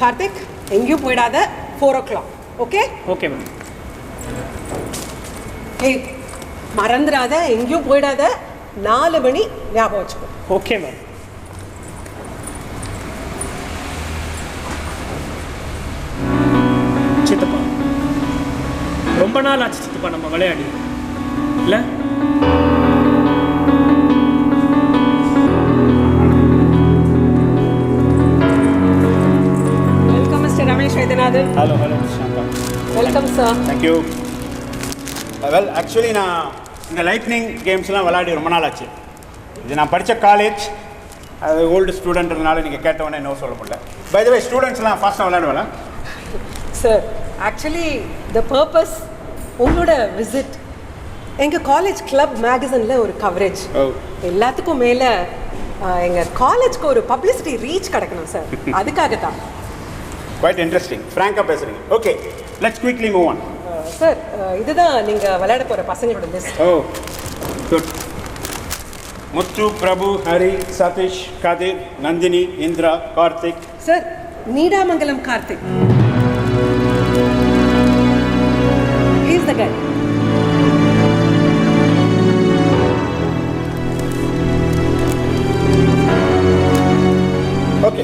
கார்த்திக் எங்கேயும் போயிடாத, 4 o'clock. Okay okay ma'am. ஏய் மறந்துடாத, எங்கேயும் போயிடாத, 4 மணி ஞாபகம் வச்சுக்கோ. Okay ma'am. சித்தப்பா, ரொம்ப நாள் ஆச்சு சித்தப்பா நம்ம விளையாடி இல்ல? Welcome mister Ramesh Vaidyanathan. Hello hello Shantha. Welcome sir. Thank you. Well actually நான் இந்த லைட்னிங் கேம்ஸ்லாம் விளையாடி ரொம்ப நாள் ஆச்சு. இது நான் படித்த காலேஜ், அது ஓல்டு ஸ்டூடெண்ட்னால நீங்கள் கேட்டவொடனே என்ன சொல்ல முடியல. பை த வே, ஸ்டூடெண்ட்ஸ்லாம் ஃபாஸ்ட்டாக விளையாடுவேன் சார். ஆக்சுவலி த பர்பஸ் உங்களோட விசிட் எங்கள் காலேஜ் கிளப் மேகசினில் ஒரு கவரேஜ். எல்லாத்துக்கும் மேலே எங்கள் காலேஜ்க்கு ஒரு பப்ளிசிட்டி ரீச் கிடைக்கணும் சார், அதுக்காக தான். குவைட் இன்ட்ரெஸ்டிங், ஃப்ராங்காக பேசுகிறீங்க. Okay, let's quickly move on. Sir இதுதான் நீங்கள் விளையாட போகிற பசங்களோட list. Oh good. Muthu, Prabhu, Hari, Sathish, Kathir, Nandini, Indira, Karthik. Sir Needamangalam Karthik is the guy. Okay.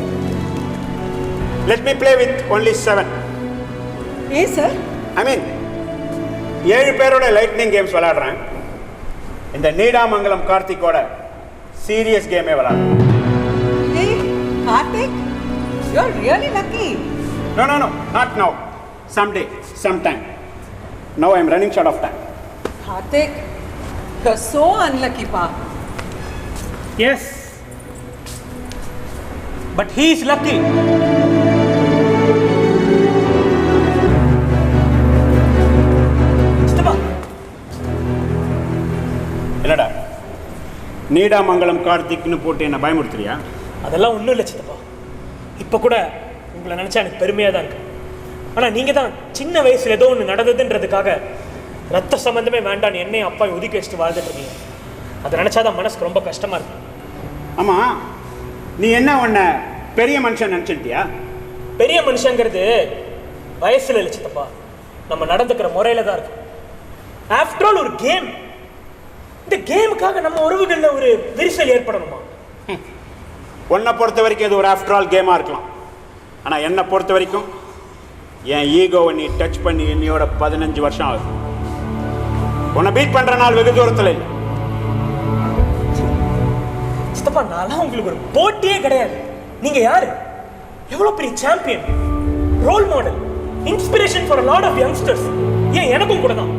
Let me play with only 7. Yes, sir. I mean, 7 பேரோட லைட்னிங் கேம்ஸ் விளையாடுறேன். இந்த நீடாமங்கலம் கார்த்திக்கோட சீரியஸ் கேமே விளையாடுறேன். Hey, Karthik, you're really lucky. No, no, no, not now. Someday, sometime. Now I'm running short of time. Karthik, you're so unlucky, pa. Yes. But he is lucky. என்னடா நீடாமங்கலம் கார்த்திக்னு போட்டு என்ன பயமுறுத்துறியா? அதெல்லாம் ஒன்றும் இல்லை சித்தப்பா. இப்போ கூட உங்களை நினச்சா எனக்கு பெருமையாக தான் இருக்கு. ஆனால் நீங்கள் தான் சின்ன வயசில் ஏதோ ஒன்று நடந்ததுன்றதுக்காக ரத்த சம்பந்தமே வேண்டான்னு என்னையும் அப்பா ஒதுக்கி வச்சுட்டு வாழ்ந்துட்டு இருக்கீங்க. அதை நினச்சாதான் மனசுக்கு ரொம்ப கஷ்டமாக இருக்கு. ஆமாம், நீ என்ன உன்னை பெரிய மனுஷன் நினச்சிட்டியா? பெரிய மனுஷங்கிறது வயசில் இல்லை சித்தப்பா, நம்ம நடந்துக்கிற முறையில் தான் இருக்கு. ஆஃப்டர் ஆல் ஒரு கேம். இந்த கேமுக்காக நம்ம உறவுகளில் ஒரு விரிசல் ஏற்படணுமா? உன்னை பொறுத்த வரைக்கும் இது ஒரு ஆஃப்டர் ஆல் கேமாக இருக்கலாம். ஆனால் என்னை பொறுத்த வரைக்கும் என் ஈகோவை நீ டச் பண்ணி என்னையோட 15 வருஷம் ஆகுது. உன்னை பீட் பண்ணுற நாள் வெகு தூரத்தில் இல்லை. சித்தப்பா, நான்லாம் உங்களுக்கு ஒரு போட்டியே கிடையாது. நீங்கள் யாரு? எவ்வளோ பெரிய champion, role model, inspiration for lot of youngsters. ஏன் எனக்கும் கூட தான்.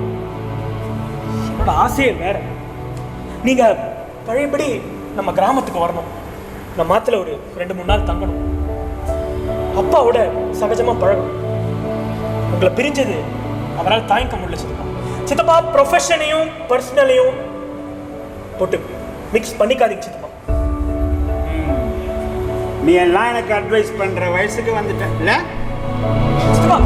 என்னோட ஆசையே வேற. நீங்கள் பழையபடி நம்ம கிராமத்துக்கு வரணும். நம்ம மாத்துல ஒரு 2-3 நாள் தங்கணும். அப்பாவோட சகஜமாக பழகணும். உங்களை பிரிஞ்சது அவரால் தாங்கிக்க முடியல சித்தப்பா. சித்தப்பா, ப்ரொஃபஷனையும் பர்சனலையும் போட்டு மிக்ஸ் பண்ணிக்காதீங்க சித்தப்பா. நீ எல்லாம் எனக்கு அட்வைஸ் பண்ணுற வயசுக்கு வந்துட்ட இல்லை சித்தப்பா?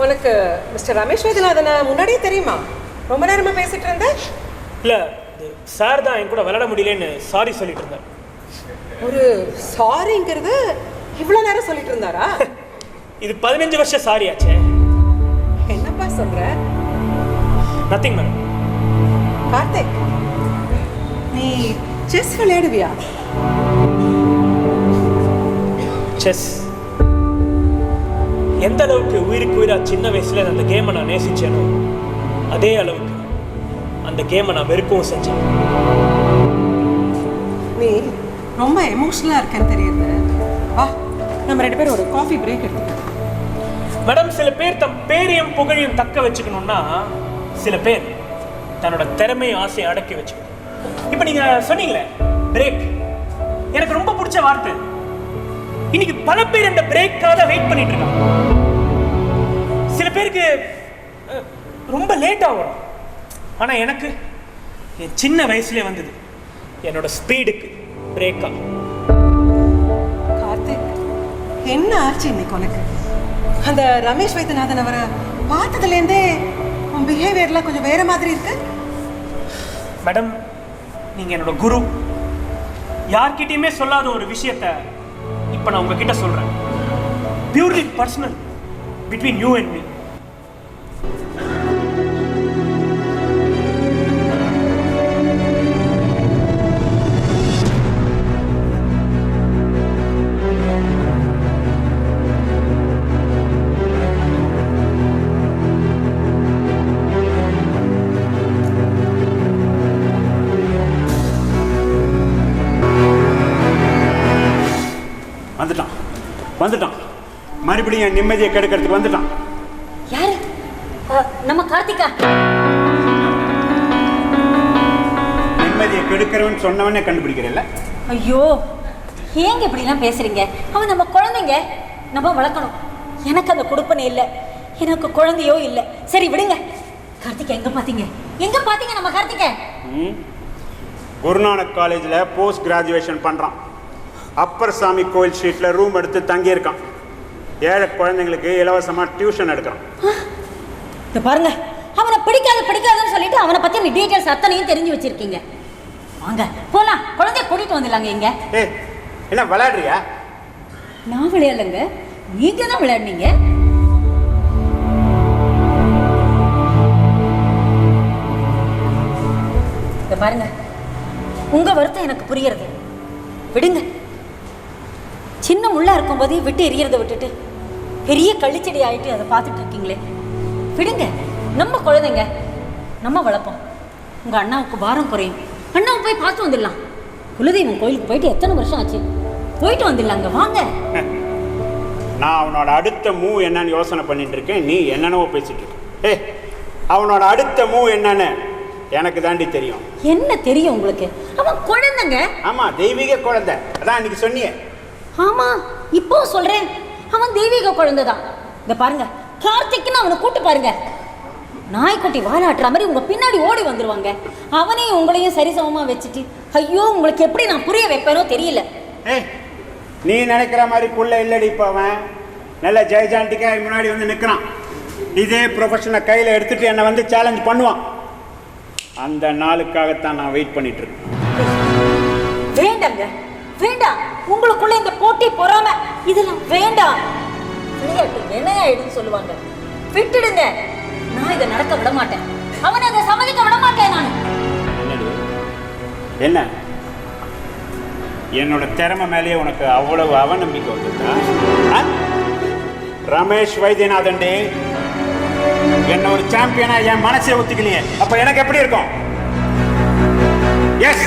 உனக்கு மிஸ்டர் ரமேஷ் வைத்தியநாதனை முன்னாடியே தெரியுமா? ரொம்ப நேரமா பேசிட்டு இருந்தேன். இல்லை, சார் தான் என் கூட விளையாட முடியலன்னு சாரி சொல்லிட்டு இருந்தார். ஒரு சாரிங்கிறது இவ்வளோ நேரம் சொல்லிட்டு இருந்தாரா? இது 15 வருஷம் சாரி ஆச்சே. என்னப்பா சொல்ற? Nothing madam. கார்த்திக், நீ செஸ் விளையாடுவியா? செஸ் எந்த அளவுக்கு உயிருக்கு உயிரா சின்ன வயசுல அந்த கேமை நான் நேசிச்சேனோ அதே அளவுக்கு அந்த கேமை நான் வெறுக்கவும் செஞ்சேன். நீ ரொம்ப எமோஷனலாக இருக்கேன்னு தெரியுது. வா, நம்ம 2 பேரும் ஒரு காஃபி பிரேக் எடுத்துக்கலாம். மேடம், சில பேர் தம் பேரையும் புகழையும் தக்க வச்சுக்கணும்னா சில பேர் தன்னோட திறமை ஆசையை அடக்கி வச்சுக்கணும். இப்போ நீங்க சொன்னீங்களே பிரேக், எனக்கு ரொம்ப பிடிச்ச வார்த்தை. இன்னைக்கு பல பேர் இந்த பிரேக்காக வெயிட் பண்ணிட்டு இருக்காங்க. சில பேருக்கு ரொம்ப லேட் ஆகும். ஆனா எனக்கு என் சின்ன வயசுலேயே வந்தது என்னோட ஸ்பீடுக்கு பிரேக்கா. கார்த்திக், என்ன ஆச்சு இன்னைக்கு உனக்கு? அந்த ரமேஷ் வைத்தியநாதன் அவரை பார்த்ததுலேருந்தே உன் பிஹேவியர்லாம் கொஞ்சம் வேற மாதிரி இருக்கு. மேடம், நீங்க என்னோட குரு. யார்கிட்டயுமே சொல்லாத ஒரு விஷயத்த இப்போ நான் உங்ககிட்ட சொல்றேன். Purely personal between you and me. வந்துட்டான். மறுபடியும் என் நிம்மதியை கெடுக்கிறதுக்கு வந்துட்டான். யாரு? நம்ம கார்த்திகா. நிம்மதியை கெடுக்கிறவன் சொன்னவனே கண்டுபிடிக்கிறேன்ல. ஐயோ, ஏங்க இப்படிலாம் பேசுறீங்க? அவன் நம்ம குழந்தைங்க, நம்ம வளர்க்கணும். எனக்கு அந்த கொடுப்பனே இல்லை, எனக்கு குழந்தையோ இல்லை. சரி விடுங்க. கார்த்திகா எங்க பாத்தீங்க? எங்க பாத்தீங்க நம்ம கார்த்திகை? குருநானக் காலேஜில் போஸ்ட் கிராஜுவேஷன் பண்ணுறான். அப்பர் சாமி கோயில் ஸ்ட்ரீட்டில் ரூம் எடுத்து தங்கியிருக்கான். ஏழை குழந்தைங்களுக்கு இலவசமாக டியூஷன் எடுக்கிறான். இதை பாருங்க, அவனை பிடிக்காதுன்னு சொல்லிட்டு அவனை பற்றி நீ டீட்டெயில்ஸ் அத்தனையும் தெரிஞ்சு வச்சிருக்கீங்க. வாங்க போலாம், குழந்தைய கூட்டிட்டு வந்துடலாங்க. இங்க என்ன விளையாடுறியா? நான் விளையாடலைங்க, நீங்க தான் விளையாடுனீங்க. இதை பாருங்க, உங்க வருத்தம் எனக்கு புரியுறது. விடுங்க. சின்ன முள்ளா இருக்கும்போதே விட்டு எரியறதை விட்டுட்டு பெரிய கள்ளிச்செடி ஆயிட்டு அதை பார்த்துட்டு இருக்கீங்களே. விடுங்க, நம்ம குழந்தைங்க, நம்ம வளர்ப்போம். உங்க அண்ணாவுக்கு பாரம் குறையும். அண்ணாவை போய் பார்த்து வந்துடலாம். குலதெய்வம் கோயிலுக்கு போயிட்டு எத்தனை வருஷம் ஆச்சு? போயிட்டு வந்துடலாங்க, வாங்க. நான் அவனோட அடுத்த மூவ் என்னன்னு யோசனை பண்ணிட்டு இருக்கேன், நீ என்னென்னவோ பேசிட்டு இருக்க. அவனோட அடுத்த மூவ் என்னன்னு எனக்கு தாண்டி தெரியும். என்ன தெரியும் உங்களுக்கு? அவன் குழந்தைங்க. ஆமா, தெய்வீக குழந்தை. அதான் இன்னைக்கு சொன்னியே. ஆமா, இப்போ சொல்றேன், அவன் தெய்வீக குழந்தை தான். இங்க பாருங்க, கார்த்திக்னு அவனை கூட்டு பாருங்க. நாய்க்குட்டி வாலாட்டுற மாதிரி உங்க பின்னாடி ஓடி வந்துருவாங்க. அவனையும் உங்களையும் சரிசமமா வச்சுட்டு, ஐயோ உங்களுக்கு எப்படி நான் புரிய வைப்பேனோ தெரியல. நீ நினைக்கிற மாதிரி புள்ள இல்லடி. இப்போ அவன் நல்ல ஜெயஜாண்டிக்காக முன்னாடி வந்து நிற்கிறான். இதே ப்ரொஃபஷனை கையில் எடுத்துட்டு என்னை வந்து சேலஞ்ச் பண்ணுவான். அந்த நாளுக்காகத்தான் நான் வெயிட் பண்ணிட்டு இருக்கேன். வேண்டாங்க, வேண்டாம். உங்களுக்குள்ள இந்த போட்டி பொறாம இதெல்லாம் வேண்டாம். விளையாட்டு என்ன சொல்லுவாங்க. விட்டுடுங்க. நான் இதை நடக்க விட மாட்டேன். அவனை அதை சம்மதிக்க விட மாட்டேன். நான் என்ன என்னோட திறமை மேலேயே உனக்கு அவ்வளவு அவநம்பிக்கை வந்துட்டா? ரமேஷ் வைத்தியநாதன் என்ன ஒரு சாம்பியனா என் மனசே ஒத்துக்கலையே. அப்ப எனக்கு எப்படி இருக்கும்? Yes,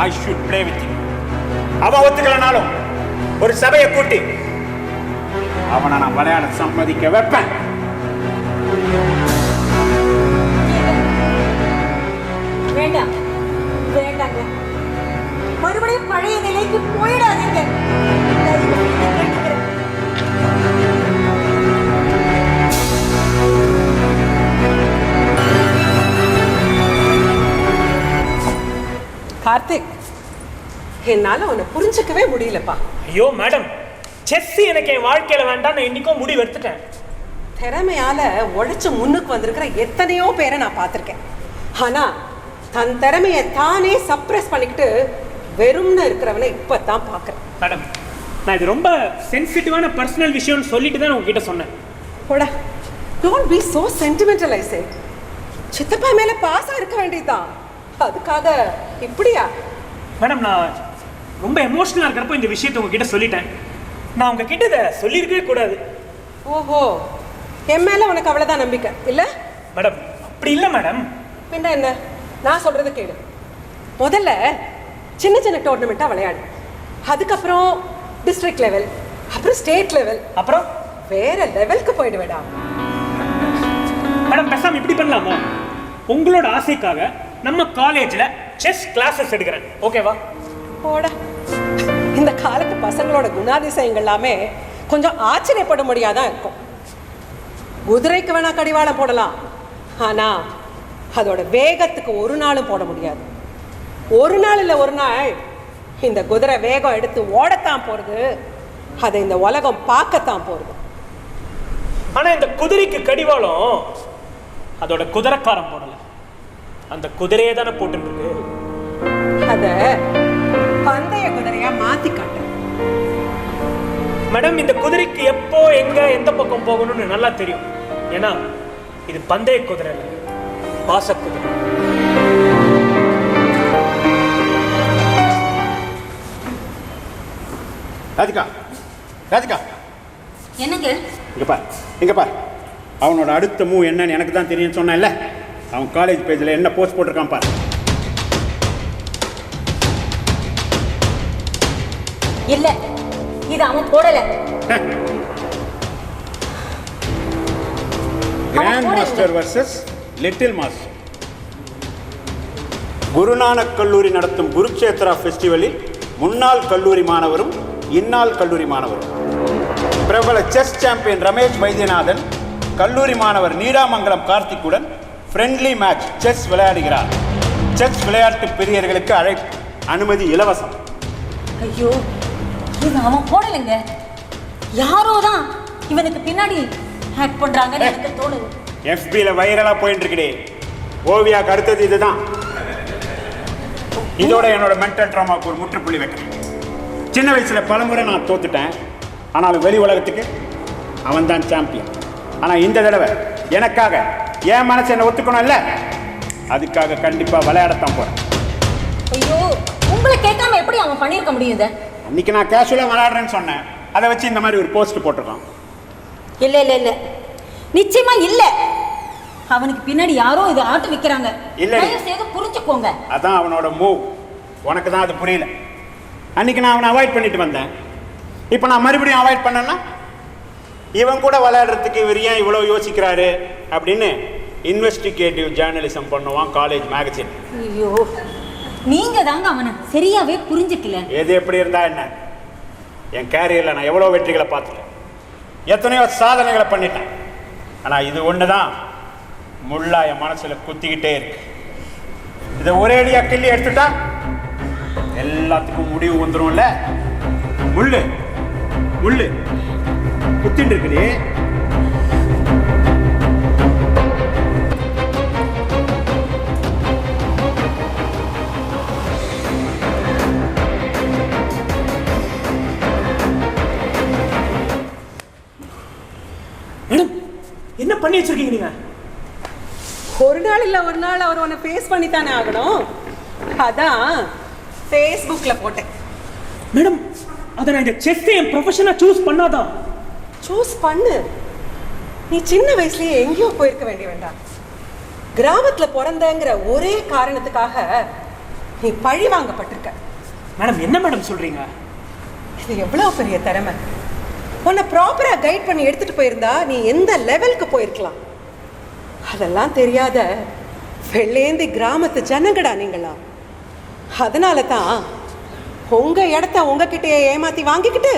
I should play with you. அவன் ஒத்துக்கலனாலும் ஒரு சபையை கூட்டி அவனை நான் விளையாட சம்மதிக்க வைப்பேன். வேண்டாம், வேண்டாங்க. மறுபடியும் பழைய நிலைக்கு போயிடாதீங்க. கார்த்திக், என்னால உன்னை புரிஞ்சுக்கவே முடியலப்பா. ஐயோ மேடம், செஸ் எனக்கு என் வாழ்க்கையில வேண்டாம். நான் இன்னைக்கும் முடிவு எடுத்துட்டேன். திறமையால உழைச்சு முன்னுக்கு வந்திருக்கிற எத்தனையோ பேரை நான் பார்த்திருக்கேன். ஆனா தன் திறமையை தானே சப்ரஸ் பண்ணிக்கிட்டு வெறும்னு இருக்கிறவனை இப்பதான் பாக்குறேன். மேடம், நான் இது ரொம்ப சென்சிட்டிவான பர்சனல் விஷயம்னு சொல்லிட்டு தான் உங்ககிட்ட சொன்னேன். போடா, டோன்ட் பி சோ சென்டிமெண்டலைஸ். சித்தப்பா மேல பாசம் இருக்க வேண்டியதுதான், அதுக்காக இப்படியா? மேடம், நான் ரொம்ப எமோஷனலா இருக்கிறப்போ இந்த விஷயத்தை உங்ககிட்ட சொல்லிட்டேன். நான் உங்ககிட்ட இதை சொல்லியிருக்கவே கூடாது. ஓஹோ, என் மேல உனக்கு அவ்வளவுதான் நம்பிக்கை இல்ல? மேடம், அப்படி இல்லை மேடம். பின்ன என்ன? நான் சொல்றது கேளு. முதல்ல சின்ன சின்ன டோர்னமெண்ட்டாக விளையாடு. அதுக்கப்புறம் டிஸ்ட்ரிக்ட் லெவல், அப்புறம் ஸ்டேட் லெவல், அப்புறம் வேற லெவலுக்கு போயிடுவேடா. மேடம், பேசாம இப்படி பண்ணலாமா? உங்களோட ஆசைக்காக நம்ம காலேஜில் செஸ் கிளாஸஸ் எடுக்கிறேன். ஓகேவா? போடா, இந்த காலத்து பசங்களோட குணாதிசயங்கள் எல்லாமே கொஞ்சம் ஆச்சரியப்பட முடியாதான் இருக்கும். குதிரைக்கு வேணா கடிவாளம் போடலாம், ஆனா அதோட வேகத்துக்கு ஒரு நாளும் போட முடியாது. ஒரு நாள் இல்லை ஒரு நாள் இந்த குதிரை வேகம் எடுத்து ஓடத்தான் போறது. அதை இந்த உலகம் பார்க்கத்தான் போறது. ஆனா இந்த குதிரைக்கு கடிவாளம் அதோட குதிரைக்காரன் போடல, அந்த குதிரையே தானே போட்டு. அத பந்தய குதிரையா மாத்தி காட்டு. மேடம், இந்த குதிரைக்கு எப்போ எங்க எந்த பக்கம் போகணும்னு நல்லா தெரியும். ஏன்னா இது பந்தய குதிரை இல்லை, பாச குதிரை. ராதிகா, ராதிகா, என்னங்க? இங்க பார். அவனோட அடுத்த மூவ் என்னன்னு எனக்கு தான் தெரியும் சொன்னேன்ல. அவன் காலேஜ் பேஜில் என்ன போஸ்ட் போட்டிருக்கான் பாரு. இல்ல, இது அவன் போடல. Grand master versus little master. Guru Nanak கல்லூரி நடத்தும் குருக்ஷேத்ரா ஃபெஸ்டிவலில் முன்னாள் கல்லூரி மாணவரும் இந்நாள் கல்லூரி மாணவரும் பிரபல செஸ் சாம்பியன் ரமேஷ் வைத்தியநாதன் கல்லூரி மாணவர் நீடாமங்கலம் கார்த்திக்குடன் ஃப்ரெண்ட்லி மேட்ச் செஸ் விளையாடுகிறார். செஸ் விளையாட்டு பிரியர்களுக்கு அழைப்பு, அனுமதி இலவசம். ஐயோ, இது அவன் போடலைங்க. யாரோ தான் இவனுக்கு பின்னாடி ஹேக் பண்றாங்கன்னு எனக்கு தோணுது. FBல வைரலா போயிட்டு இருக்குடே. ஓவியாக்கு அடுத்தது இதுதான். இதோட என்னோட மென்டல் ட்ராமாவுக்கு ஒரு முற்றுப்புள்ளி வைக்கிறேன். சின்ன வயசுல பலமுறை நான் தோத்துட்டேன், ஆனாலும் வெளி உலகத்துக்கு அவன் தான் சாம்பியன். ஆனா இந்த தடவை எனக்காக என் மனசு என்ன ஒத்துக்கணும் இல்ல, அதுக்காக கண்டிப்பா விளையாடத்தான் போறேன். ஐயோ, உங்களை கேட்காம எப்படி அவன் பண்ணியிருக்க முடியுது? அன்னைக்கு நான் கேஷுவலா விளையாடுறேன்னு சொன்னேன், அதை வச்சு இந்த மாதிரி ஒரு போஸ்ட் போட்டிருக்கான். இல்ல இல்ல இல்ல, நிச்சயமா இல்ல. அவனுக்கு பின்னாடி யாரோ இது ஆட்டு வைக்கிறாங்க. தயவு செய்து புரிஞ்சுக்கோங்க. அதான் அவனோட மூவ். உனக்கு தான் அது புரியல. அன்னைக்கு நான் அவனை அவாய்ட் பண்ணிட்டு வந்தேன். இப்போ நான் மறுபடியும் அவாய்ட் பண்ணேன்னா இவன் கூட விளையாடுறதுக்கு இவர் ஏன் இவ்வளோ யோசிக்கிறாரு அப்படின்னு இன்வெஸ்டிகேட்டிவ் ஜேர்னலிசம் பண்ணுவான் காலேஜ் மேகசின். ஐயோ, நீங்க தாங்க அவனை சரியாவே புரிஞ்சுக்கல. எது எப்படி இருந்தா என்ன, என் கேரியரில் நான் எவ்வளோ வெற்றிகளை பார்த்துட்டேன், எத்தனையோ சாதனைகளை பண்ணிட்டேன். ஆனால் இது ஒன்று தான் முள்ளா என் மனசில் குத்திக்கிட்டே இருக்கு. இதை ஒரே அடியாக கிள்ளி எடுத்துட்டா எல்லாத்துக்கும் முடிவு வந்துடும்ல. முள்ளு முள்ளு குத்தின்னு இருக்குடி. என்ன பண்ணி வச்சிருக்கீங்க நீங்க? ஒரு நாள் இல்ல ஒரு நாள் அவர் உன்னை ஃபேஸ் பண்ணி தானே ஆகணும். அதான் ஃபேஸ்புக்கில் போட்டேன். மேடம், அதை நான் இந்த செஸ் என் ப்ரொஃபஷனாக சூஸ் பண்ணாதான். சூஸ் பண்ணு. நீ சின்ன வயசுலயே எங்கேயோ போயிருக்க வேண்டிய வேண்டாம். கிராமத்தில் பிறந்தங்கிற ஒரே காரணத்துக்காக நீ பழி வாங்கப்பட்டிருக்க. மேடம், என்ன மேடம் சொல்றீங்க? இது எவ்வளோ பெரிய திறமை. உன்னை ப்ராப்பராக கைட் பண்ணி எடுத்துட்டு போயிருந்தா நீ எந்த லெவலுக்கு போயிருக்கலாம். அதெல்லாம் தெரியாத வெள்ளேந்தி கிராமத்து ஜனங்கடா நீங்களா. அதனால தான் உங்க இடத்த உங்ககிட்டயே ஏமாத்தி வாங்கிக்கிட்டு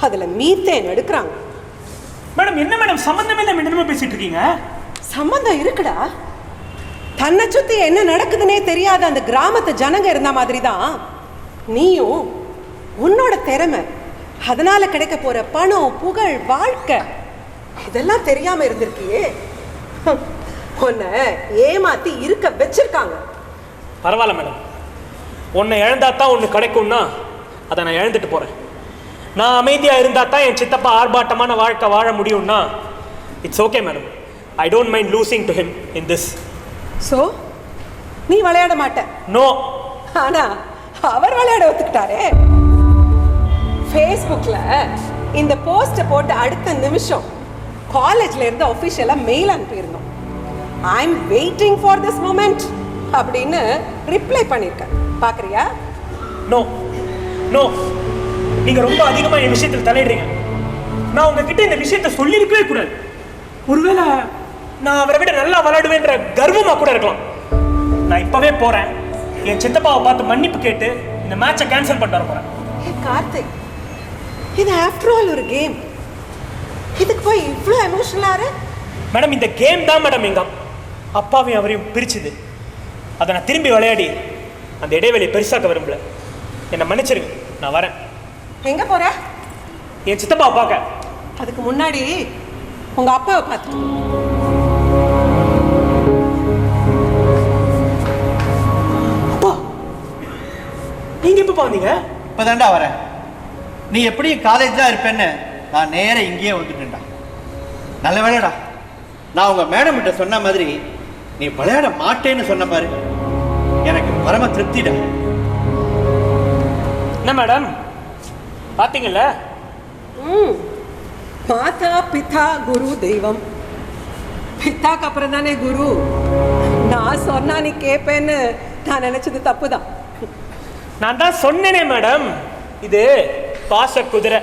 அதுல மீத்தேன் எடுக்கிறாங்க. மேடம், என்ன மேடம் சம்பந்தமே இல்லாம என்னமோ பேசிட்டு இருக்கீங்க? சம்பந்தம் இருக்குடா. தன்னை சுத்தி என்ன நடக்குதுன்னே தெரியாத அந்த கிராமத்து ஜனங்க இருந்த மாதிரி தான் நீயும் உன்னோட திறமை, அதனால கிடைக்க போற பணம், புகழ், வாழ்க்கை இதெல்லாம் தெரியாம இருந்திருக்கியே. உன்னை ஏமாத்தி இருக்க வச்சிருக்காங்க. பரவாயில்ல மேடம், உன்னை இழந்தா தான் ஒன்று கிடைக்கும்னா அதை நான் இழந்துட்டு போறேன். நான் அமைதியா இருந்தா தான் என் சித்தப்பா ஆர்ப்பாட்டமான வாழ்க்கை வாழ முடியும்னா it's okay madam. I don't mind losing to him in this. So நீ விளையாட மாட்ட? நோ. ஆனா அவர் விளையாட ஒத்துக்கிட்டாரே. ஃபேஸ்புக்கில் இந்த போஸ்ட்டை போட்டு அடுத்த நிமிஷம் காலேஜ்ல இருந்து ஆஃபீஷியலாக மெயில் அனுப்பியிருந்தோம். I am waiting for this moment அப்படின்னு ரிப்ளை பண்ணியிருக்கேன். பார்க்குறியா? நோ நோ, நீங்க ரொம்ப அதிகமாக என் விஷயத்தில் தலையிடுறீங்க. நான் உங்ககிட்ட இந்த விஷயத்தை சொல்லியிருக்கவே கூடாது. ஒருவேளை நான் அவரை விட நல்லா விளையாடுவேன்ற கர்வமா கூட இருக்கலாம். நான் இப்பவே போறேன், என் சித்தப்பாவை பார்த்து மன்னிப்பு கேட்டு இந்த மேட்சை கேன்சல் பண்ணிட்டு வர போறேன். கார்த்திக், இது ஆஃப்டர் ஆல் ஒரு கேம். இதுக்கு போய் இவ்வளோ எமோஷனலாக? மேடம், இந்த கேம் தான் மேடம் எங்க அப்பாவையும் அவரையும் பிரிச்சுது. அதை நான் திரும்பி விளையாடி அந்த இடைவெளியை பெருசாக்க விரும்பல. என்னை மன்னிச்சிருங்க, நான் வரேன். எங்க போற? என் சித்தப்பாவை பார்க்க. அதுக்கு முன்னாடி உங்க அப்பாவை பார்த்துட்டு. அப்பா, நீங்க எப்ப வந்தீங்க? இப்பதான்டா வரேன். நீ எப்படியும் காலேஜ் தான் இருப்பேன்னு நான் நேராக இங்கேயே வந்துட்டேன்டா. நல்ல வேலைடா, நான் உங்க மேடம் கிட்ட சொன்ன மாதிரி நீ விளையாட மாட்டேன்னு சொன்ன பாரு, எனக்கு பரம திருப்திடா. என்ன மேடம் பாத்தீங்கல்ல? மாதா பிதா குரு தெய்வம். பித்தாக்கு அப்புறம் தானே குரு. நான் சொன்னா நீ கேட்பேன்னு நான் நினைச்சது தப்புதான். நான் தான் சொன்னேனே மேடம், இது பாச குதிரை.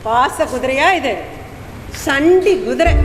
பாச குதிரையா இது? சண்டி குதிரை.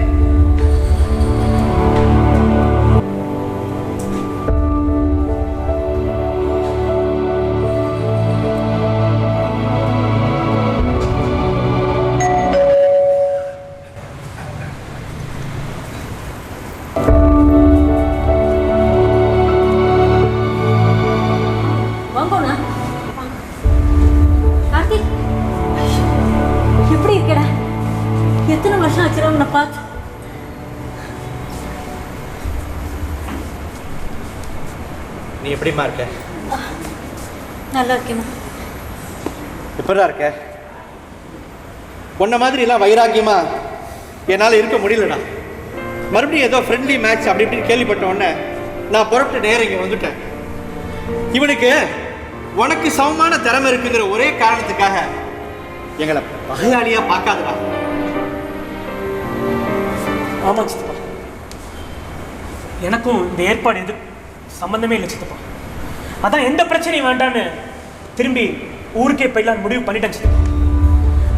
நீ எப்படிமா இருக்க? நல்லா இருக்கேன். எப்படா இருக்க? உன்ன மாதிரி எல்லாம் வைராக்கியமா என்னால் இருக்க முடியலடா. மறுபடியும் ஏதோ ஃப்ரெண்ட்லி மேட்ச் அப்படி இப்படின்னு கேள்விப்பட்ட உடனே நான் புறப்பட்டு நேரம் இங்கே வந்துட்டேன். இவனுக்கு உனக்கு சமமான திறமை இருக்குங்கிற ஒரே காரணத்துக்காக எங்களை பகையாளியா பார்க்காதடா. ஆமா சித்தப்பா, எனக்கும் இந்த ஏற்பாடு எது சம்பந்தமே இல்லை சித்தப்பா. அதான் எந்த பிரச்சனையும் வேண்டான்னு திரும்பி ஊருக்கே போயிடலான்னு முடிவு பண்ணிட்டேன் சித்தப்பா.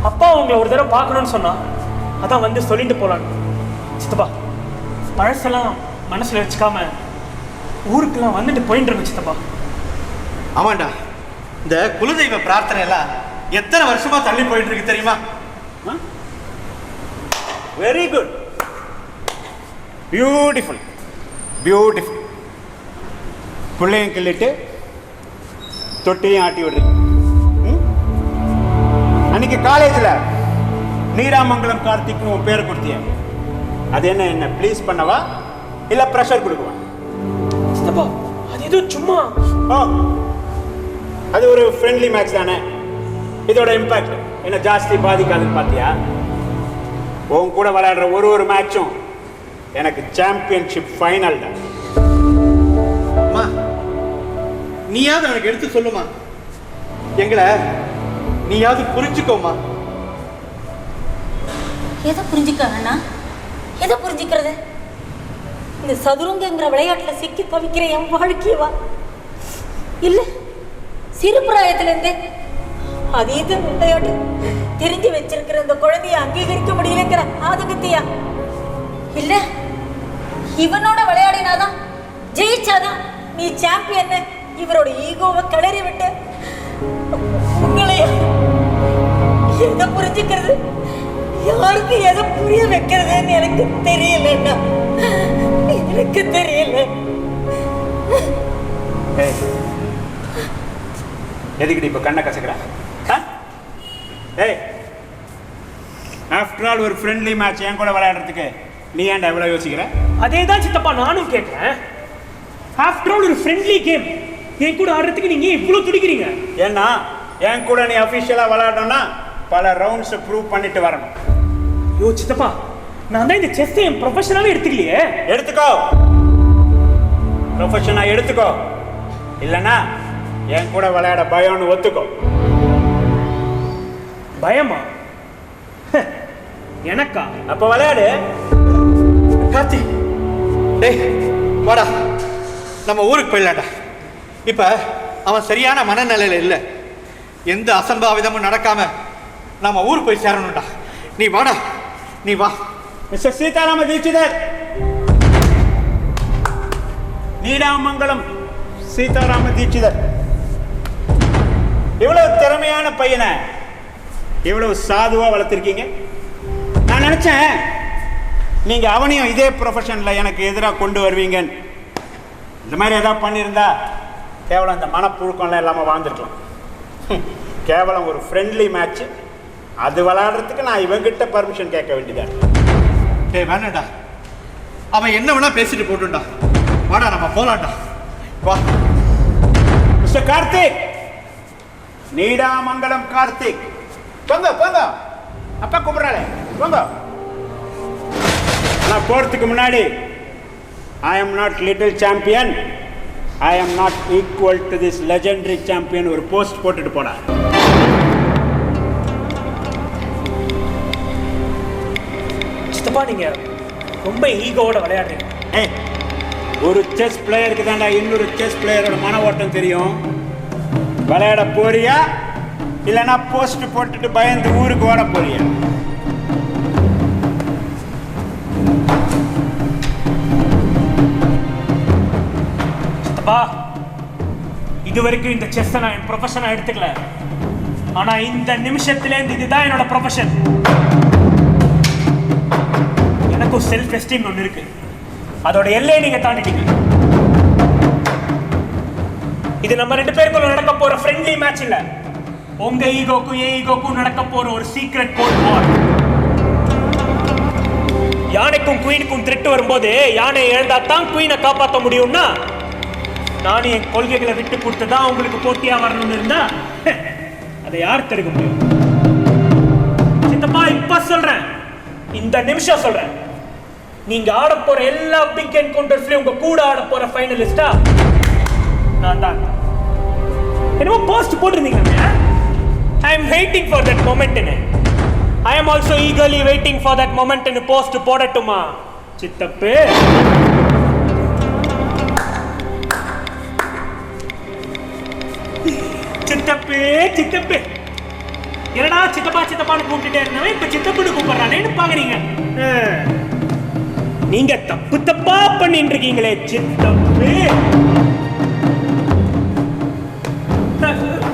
அப்பா உங்களை ஒரு தடவை பார்க்கணும்னு சொன்னா அதான் வந்து சொல்லிட்டு போலான்னு. சித்தப்பா, பழசெல்லாம் மனசுல வச்சுக்காம ஊருக்கெல்லாம் வந்துட்டு போயிட்டு இருங்க சித்தப்பா. ஆமாண்டா, இந்த குலதெய்வ பிரார்த்தனை எல்லாம் எத்தனை வருஷமா தள்ளி போயிட்டு இருக்கு தெரியுமா? Very good, beautiful beautiful. பிள்ளையும் கிள்ளிட்டு தொட்டியும் ஆட்டி விடுறீங்க. இன்னைக்கு காலேஜில் நீடாமங்கலம் கார்த்திக்னு உன் பேர் கொடுத்திய, அது என்ன ப்ளீஸ் பண்ணவா இல்லை ப்ரெஷர் கொடுக்குவா? அது ஏதோ சும்மா. அது ஒரு ஃப்ரெண்ட்லி மேட்ச் தானே, இதோட இம்பாக்ட் என்ன ஜாஸ்தி பாதிக்காதுன்னு பார்த்தியா? உன் கூட விளையாடுற ஒரு மேட்சும் எனக்கு சாம்பியன்ஷிப் ஃபைனல் தான். அம்மா, நீயாவது எனக்கு எடுத்து சொல்லுமா, எங்களை நீயாவது புரிஞ்சுக்கோமா. எதை புரிஞ்சுக்க அண்ணா? எதை புரிஞ்சுக்கிறது? இந்த சதுரங்கிற விளையாட்டுல சிக்கி தவிக்கிற என் வாழ்க்கையவா இல்ல சிறு பிராயத்திலிருந்தே அதீத விளையாட்டு தெரிஞ்சு வச்சிருக்கிற இந்த குழந்தைய அங்கீகரிக்க முடியலங்கிற ஆதங்கத்தையா? இல்ல இவனோட விளையாடினாதான் ஜெயிச்சாதான் நீ சாம்பியன் இவரோட ஈகோவை கிளறி விட்டு உங்களையா? எதை புரிஞ்சுக்கிறது, யாருக்கு எதை புரிய வைக்கிறதுன்னு எனக்கு தெரியலன்னா, எனக்கு தெரியல. எதுக்கிட்ட இப்ப கண்ணை கசக்கிறா? ஆஃப்டர் ஆல் ஒரு ஃப்ரெண்ட்லி மேட்ச் என் கூட விளையாடுறதுக்கு நீ ஏன்டா எவ்வளவு யோசிக்கிற? அதே தான் சித்தப்பா நானும் கேட்கிறேன். ஆஃப்டர் ஆல் ஒரு ஃப்ரெண்ட்லி கேம் என் கூட ஆடுறதுக்கு நீங்க இவ்வளவு துடிக்கிறீங்க. ஏன்னா என் கூட நீ அஃபிஷியலா விளையாடணும்னா பல ரவுண்ட்ஸ் ப்ரூவ் பண்ணிட்டு வரணும். யோ சித்தப்பா, நான் தான் இந்த செஸ் என் ப்ரொஃபஷனாவே எடுத்துக்கலையே. எடுத்துக்கோ, ப்ரொஃபஷனா எடுத்துக்கோ, இல்லைன்னா என் கூட விளையாட பயம்னு ஒத்துக்கோ. பயமா? எனக்கா? அப்ப விளையாடு. கார்த்தி, டேய் வாடா, நம்ம ஊருக்கு போயிடலாம்டா. இப்ப அவன் சரியான மனநிலையில இல்லை. எந்த அசம்பாவிதமும் நடக்காம நம்ம ஊருக்கு போய் சேரணும்டா. நீ வாடா, நீ வா. மிஸ்டர் சீதாராம தீட்சிதர், நீடாமங்கலம் சீதாராம தீட்சிதர், இவ்வளவு திறமையான பையனை இவ்வளவு சாதுவா வளர்த்திருக்கீங்க. நான் நினைச்சேன் நீங்க அவனையும் இதே ப்ரொஃபஷன்ல எனக்கு எதிராக கொண்டு வருவீங்கன்னு. இந்த மாதிரி ஏதாவது பண்ணியிருந்தா கேவலம் இந்த மனப்புழுக்கம்லாம் இல்லாம வாழ்ந்துருக்கலாம். கேவலம் ஒரு ஃப்ரெண்ட்லி மேட்ச், அது விளையாடுறதுக்கு நான் இவங்கிட்ட பர்மிஷன் கேட்க வேண்டியதான். டேய் வேணாடா, அவன் என்ன வேணா பேசிட்டு போட்டுண்டா. வாடா நம்ம போலாம்டா, வா. மிஸ்டர் கார்த்திக், நீடாமங்கலம் கார்த்திக், போங்க போங்க, அப்பா கூப்பிடுறாளே, போங்க. நான் போறதுக்கு முன்னாடி I am not little champion, I am not equal to this legendary champion ஒரு போஸ்ட் போட்டுட்டு போனா. சித்தப்பா நீங்க ரொம்ப ஈகோவோட விளையாடுறீங்க. ஒரு செஸ் பிளேயருக்கு தாண்டா இன்னொரு செஸ் பிளேயரோட மன ஓட்டம் தெரியும். விளையாட போறியா இல்லைன்னா போஸ்ட் போட்டுட்டு பயந்து ஊருக்கு ஓட போறியா? சித்தப்பா, இது வரைக்கும் இந்த செஸ் நான் என் ப்ரொஃபஷனா எடுத்துக்கல. ஆனா இந்த நிமிஷத்துலேருந்து இதுதான் என்னோட ப்ரொஃபஷன். எனக்கும் செல்ஃப் எஸ்டீம் ஒன்று இருக்கு, அதோட எல்லையை நீங்க தாண்டிட்டீங்க. இது நம்ம ரெண்டு பேருக்குள்ள நடக்க போற ஃப்ரெண்ட்லி மேட்ச் இல்ல, உங்க ஈகோக்கும் என் ஈகோக்கும் நடக்க போற ஒரு சீக்ரெட் கோல்ட் வார். யானைக்கும் குயினுக்கும் த்ரெட் வரும்போது யானையை இழந்தா தான் குயினை காப்பாற்ற முடியும்னா, நானும் என் கொள்கைகளை விட்டு கொடுத்துதான் உங்களுக்கு போட்டியா வரணும்னு இருந்தா அதை யார் தடுக்க முடியும்? சித்தப்பா இப்ப சொல்றேன், இந்த நிமிஷம் சொல்றேன், நீங்க ஆட போற எல்லா பிக் என்கவுண்டர்ஸ்லயும் உங்க கூட ஆட போற ஃபைனலிஸ்டா நான் தான். என்னமோ போஸ்ட் போட்டிருந்தீங்க. I am waiting for that moment in it. I am also eagerly waiting for that moment in post போடட்டுமா சித்தப்பே? சித்தப்பே சித்தப்பே, என்னடா சித்தப்பா சித்தப்பான்னு கூப்பிட்டுட்டே இருந்தவன் இப்ப சித்தப்புன்னு கூப்பிடுறானேன்னு பாக்குறீங்க. நீங்க தப்பு தப்பா பண்ணிட்டு இருக்கீங்களே சித்தப்பே.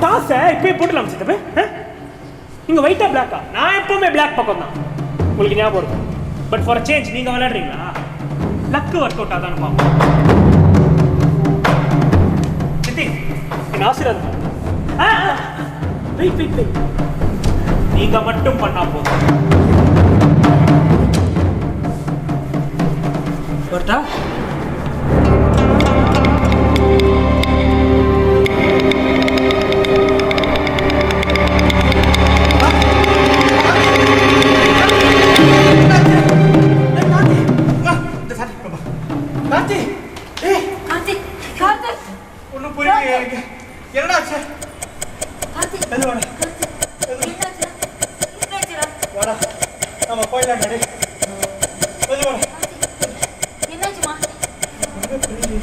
டாஸ் இப்பயே போட்டுலாம் சித்தப்பே. நீங்க ஒயிட்டா பிளாக்கா? நான் எப்பவுமே பிளாக் பக்கம் தான், உங்களுக்கு ஞாபகம் இருக்கும். பட் ஃபார் சேஞ்ச் நீங்க விளையாடுறீங்களா? லக்கு ஒர்க் அவுட் ஆதான் பாப்போம். சித்தி என்ன ஆசீர்வாதம். வெயிட் வெயிட் வெயிட், நீங்க மட்டும் பண்ணா போதும். வரட்டா? கார்த்தி, ஏய் கார்த்திக், கார்த்திக், ஒன்றும் புரியலையே எனக்கு. என்னடா ஆச்சு? கார்த்திக், எது வாடா? என்னாச்சு? என்னாச்சுடா? வாடா, நம்ம போயிடலாம் நடி. எது வாடா? என்னாச்சுமா? ஒன்றும் புரியலையே.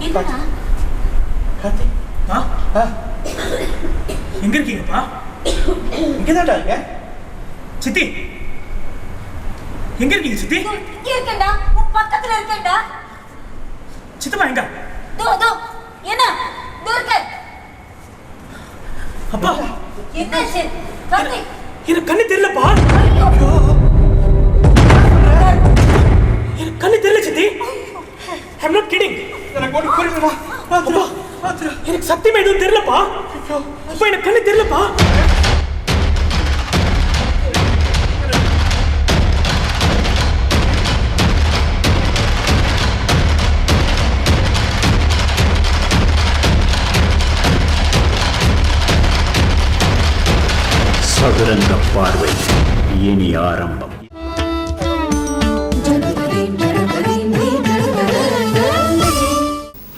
என்னடா? கார்த்தி, எங்க இருக்கீங்கப்பா? இங்கதான்டா இருக்க. சித்தி எங்க இருக்கீங்க சித்தி? இங்க இருக்கேன்டா, உன் பக்கத்துல இருக்கேன்டா. சித்தப்பா எங்க? தோ என்ன தோ இருக்க. அப்பா என்னாச்சு கார்த்திக்? எனக்கு கண்ணு தெரியலப்பா. எனக்கு கண்ணு தெரியல சித்தி. I'm not kidding. எனக்கு ஒன்றும் புரியலடா. அப்பா எனக்கு சத்தியமா எதுவும் தெரியலப்பா. அப்பா எனக்கு கண்ணு தெரியலப்பா. சதுரங்க பார்வை இனி ஆரம்பம்.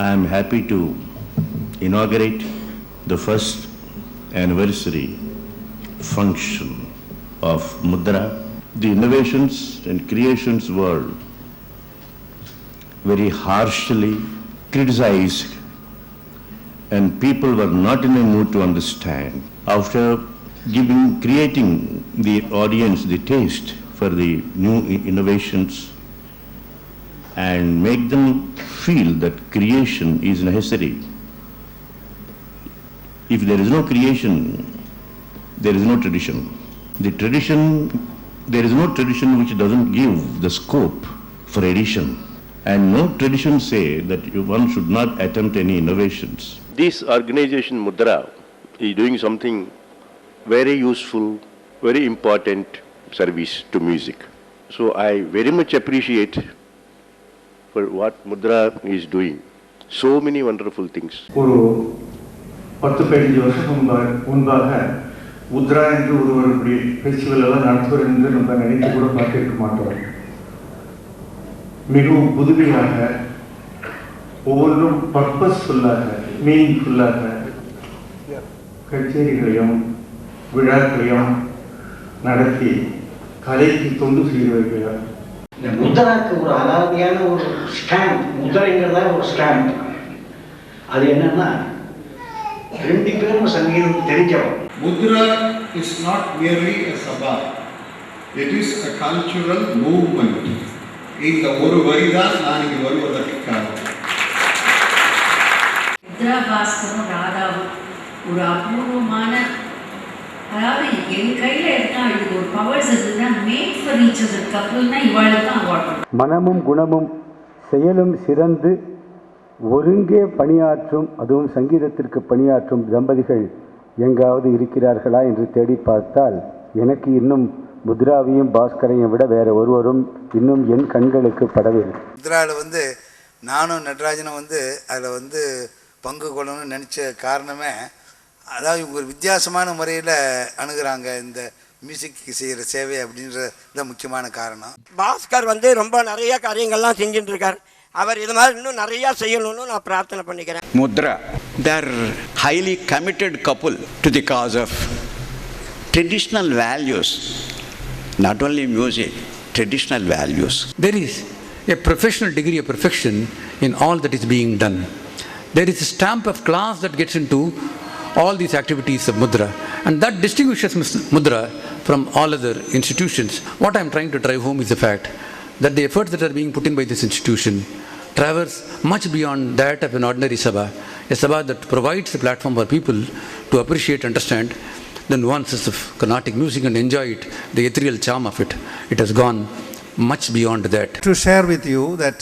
I am happy to inaugurate the first anniversary function of Mudra. The innovations and creations were very harshly criticized and people were not in a mood to understand. After creating the audience the taste for the new innovations and make them feel that creation is necessary. If there is no creation, there is no tradition. There is no tradition which doesn't give the scope for addition. And no tradition say that one should not attempt any innovations. This organization Mudra is doing something very useful, very important service to music. So I very much appreciate for what Mudra is doing. So many wonderful things. ஒரு 10-15 வருஷம் முன்பாக முத்ரா என்று ஒரு festival எல்லாம் நடத்துவார் என்று நம்ம நினைத்து கூட பார்த்திருக்க மாட்டோம். மிகவும் புதுமையாக ஒவ்வொன்றும் பர்பஸ்ஃபுல்லாக மீனிங்ஃபுல்லாக கச்சேரிகளையும் விழாக்களையும் நடத்தி கலைக்கு தொண்டு செய்து வருகிறார். இந்த முத்ராக்கு ஒரு அலாதியான ஒரு ஸ்டாம்ப், முத்ரைங்கிறதா ஒரு ஸ்டாம்ப். அது என்னன்னா 2 பேரும் சங்கீதம் தெரிஞ்சவன். Mudra is not merely a sabha. It is a cultural movement. இந்த ஒரு வரிதான் நான் இங்கு வருவதற்கு காரணம். முத்ரா பாஸ்கரும் ராதாவும் ஒரு அபூர்வமான, அதாவது என் கையில் இருக்கா இதுக்கு ஒரு பவர்ஸ் இருக்குன்னா மேட் ஃபார் ஈச் அதர் கப்புள்னா இவாளுக்கு தான் அவார்ட். மனமும் குணமும் செயலும் சிறந்து ஒருங்கே பணியாற்றும், அதுவும் சங்கீதத்திற்கு பணியாற்றும் தம்பதிகள் எங்காவது இருக்கிறார்களா என்று தேடி பார்த்தால் எனக்கு இன்னும் முத்ராவையும் பாஸ்கரையும் விட வேற ஒருவரும் இன்னும் என் கண்களுக்கு படவில்லை. முத்ராவில் நானும் நடராஜனும் அதில் பங்கு கொள்ளணும்னு நினச்ச காரணமே, அதாவது இவங்க ஒரு வித்தியாசமான முறையில் அணுகிறாங்க இந்த மியூசிக்கு செய்கிற சேவை அப்படின்றத முக்கியமான காரணம். பாஸ்கர் ரொம்ப நிறைய காரியங்கள்லாம் செஞ்சுட்டு இருக்கார். அவர் இது மாதிரி இன்னும் நிறையா செய்யணும்னு நான் பிரார்த்தனை பண்ணிக்கிறேன். Mudra, they are highly committed couple to the cause of traditional values, not only music, traditional values. There is a professional degree of perfection in all that is being done. There is a stamp of class that gets into all these activities of Mudra, and that distinguishes Mudra from all other institutions. What I am trying to drive home is the fact that the efforts that are being put in by this institution traverse much beyond that of an ordinary sabha, a sabha that provides a platform for people to appreciate, understand the nuances of Carnatic music and enjoy it, the ethereal charm of it. It has gone much beyond that. To share with you that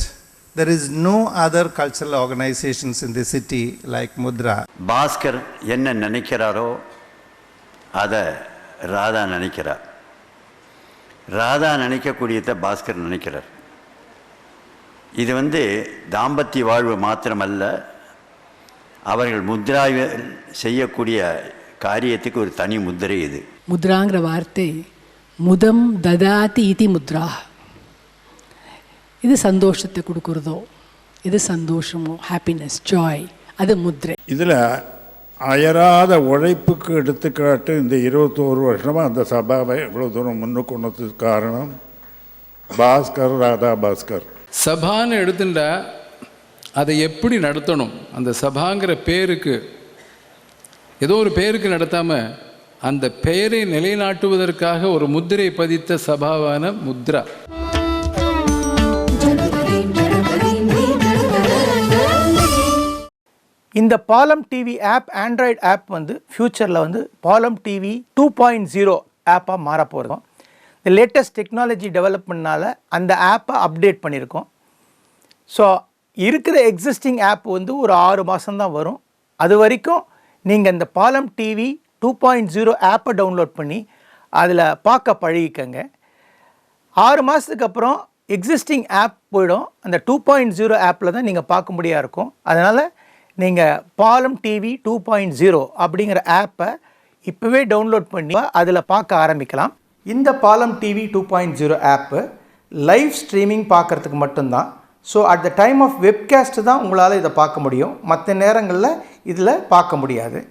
there is no other cultural organizations in the city like Mudra. Bhaskar என்ன நினைக்கிறாரோ அதை ராதா நினைக்கிறார். ராதா நினைக்கக்கூடியதை பாஸ்கர் நினைக்கிறார். இது தாம்பத்திய வாழ்வு மாத்திரமல்ல, அவர்கள் முத்ரா செய்யக்கூடிய காரியத்துக்கு ஒரு தனி முத்திரை. இது முத்ராங்கிற வார்த்தை முதம் ததாதி இதி முத்ரா. இது சந்தோஷத்தை கொடுக்குறதோ, இது சந்தோஷமோ, ஹாப்பினஸ், ஜாய், அது முத்ரை. இதில் அயராத உழைப்புக்கு எடுத்துக்காட்டு இந்த 21 வருஷமாக அந்த சபாவை இவ்வளோ தூரம் முன்னுக்கு கொண்டதுக்கு காரணம் பாஸ்கர், ராதா பாஸ்கர். சபான்னு எடுத்துட்டா அதை எப்படி நடத்தணும், அந்த சபாங்கிற பேருக்கு ஏதோ ஒரு பேருக்கு நடத்தாமல் அந்த பெயரை நிலைநாட்டுவதற்காக ஒரு முத்திரை பதித்த சபாவான முத்ரா. இந்த பாலம் டிவி ஆப், ஆண்ட்ராய்டு ஆப் ஃப்யூச்சரில் பாலம் டிவி 2.0 ஆப்பாக மாறப்போகிறோம். இந்த லேட்டஸ்ட் டெக்னாலஜி டெவலப்மெண்ட்னால அந்த ஆப்பை அப்டேட் பண்ணியிருக்கோம். ஸோ இருக்கிற எக்ஸிஸ்டிங் ஆப் ஒரு 6 மாதம்தான் வரும். அது வரைக்கும் நீங்கள் இந்த பாலம் டிவி 2.0 ஆப்பை டவுன்லோட் பண்ணி அதில் பார்க்க பழகிக்கங்க. 6 மாதத்துக்கு அப்புறம் எக்ஸிஸ்டிங் ஆப் போயிடும். அந்த 2.0 ஆப்பில் தான் நீங்கள் பார்க்க முடியாது இருக்கும். அதனால் நீங்கள் பாலம் டிவி 2.0 அப்படிங்கிற ஆப்பை இப்போவே டவுன்லோட் பண்ணி அதில் பார்க்க ஆரம்பிக்கலாம். இந்த பாலம் டிவி 2.0 ஆப்பு லைவ் ஸ்ட்ரீமிங் பார்க்குறதுக்கு மட்டும்தான். So at the time of webcast தான் உங்களால் இதை பார்க்க முடியும். மற்ற நேரங்களில் இதில் பார்க்க முடியாது.